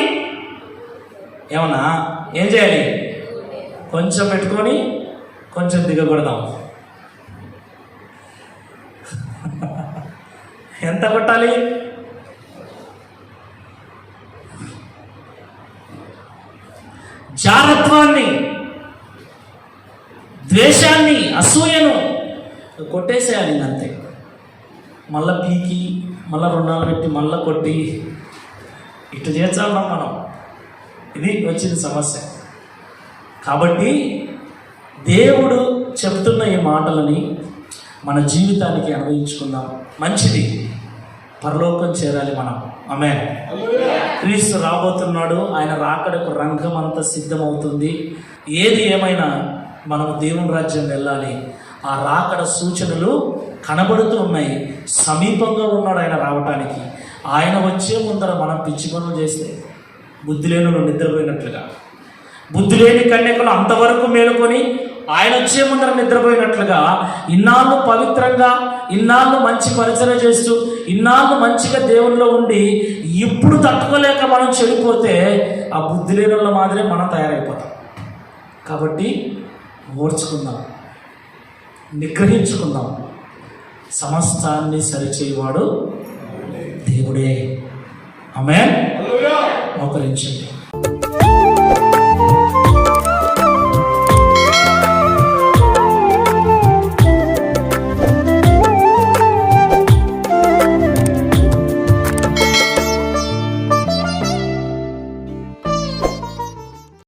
ఏమన్నా ఏం చేయాలి? కొంచెం పెట్టుకొని కొంచెం దిగగొడదాం. ఎంత కొట్టాలి? జారత్వాన్ని, ద్వేషాన్ని, అసూయను కొట్టేసేయాలి అంతే. మళ్ళా పీకి, మళ్ళా రుణాలు పెట్టి, మళ్ళా కొట్టి ఇటు చేర్చాలన్నాం మనం. ఇది వచ్చిన సమస్య. కాబట్టి దేవుడు చెప్తున్న ఈ మాటలని మన జీవితానికి అన్వయించుకుందాం. మంచిది, పరలోకం చేరాలి మనం. ఆమేన్. క్రీస్తు రాబోతున్నాడు. ఆయన రాకడకు రంగం అంతా సిద్ధమవుతుంది. ఏది ఏమైనా మనం దేవుని రాజ్యం వెళ్ళాలి. ఆ రాకడ సూచనలు కనబడుతూ ఉన్నాయి. సమీపంగా ఉన్నాడు ఆయన రావటానికి. ఆయన వచ్చే ముందర మనం పిచ్చి పనులు చేస్తే, బుద్ధి లేనులు నిద్రపోయినట్లుగా, బుద్ధి లేని కన్యకలు అంతవరకు మేలుకొని ఆయన వచ్చే ముందర నిద్రపోయినట్లుగా, ఇన్నాళ్ళు పవిత్రంగా, ఇన్నాళ్ళు మంచి పరిచయం చేస్తూ, ఇన్నాళ్ళు మంచిగా దేవునిలో ఉండి ఇప్పుడు తట్టుకోలేక మనం చెడిపోతే ఆ బుద్ధి లేని వాళ్ళ మాదిరే మనం తయారైపోతాం. కాబట్టి ఓర్చుకుందాం, నిగ్రహించుకుందాం. సమస్తాన్ని సరిచేయవాడు దేవుడే. ఆమేన్. మోకరించండి.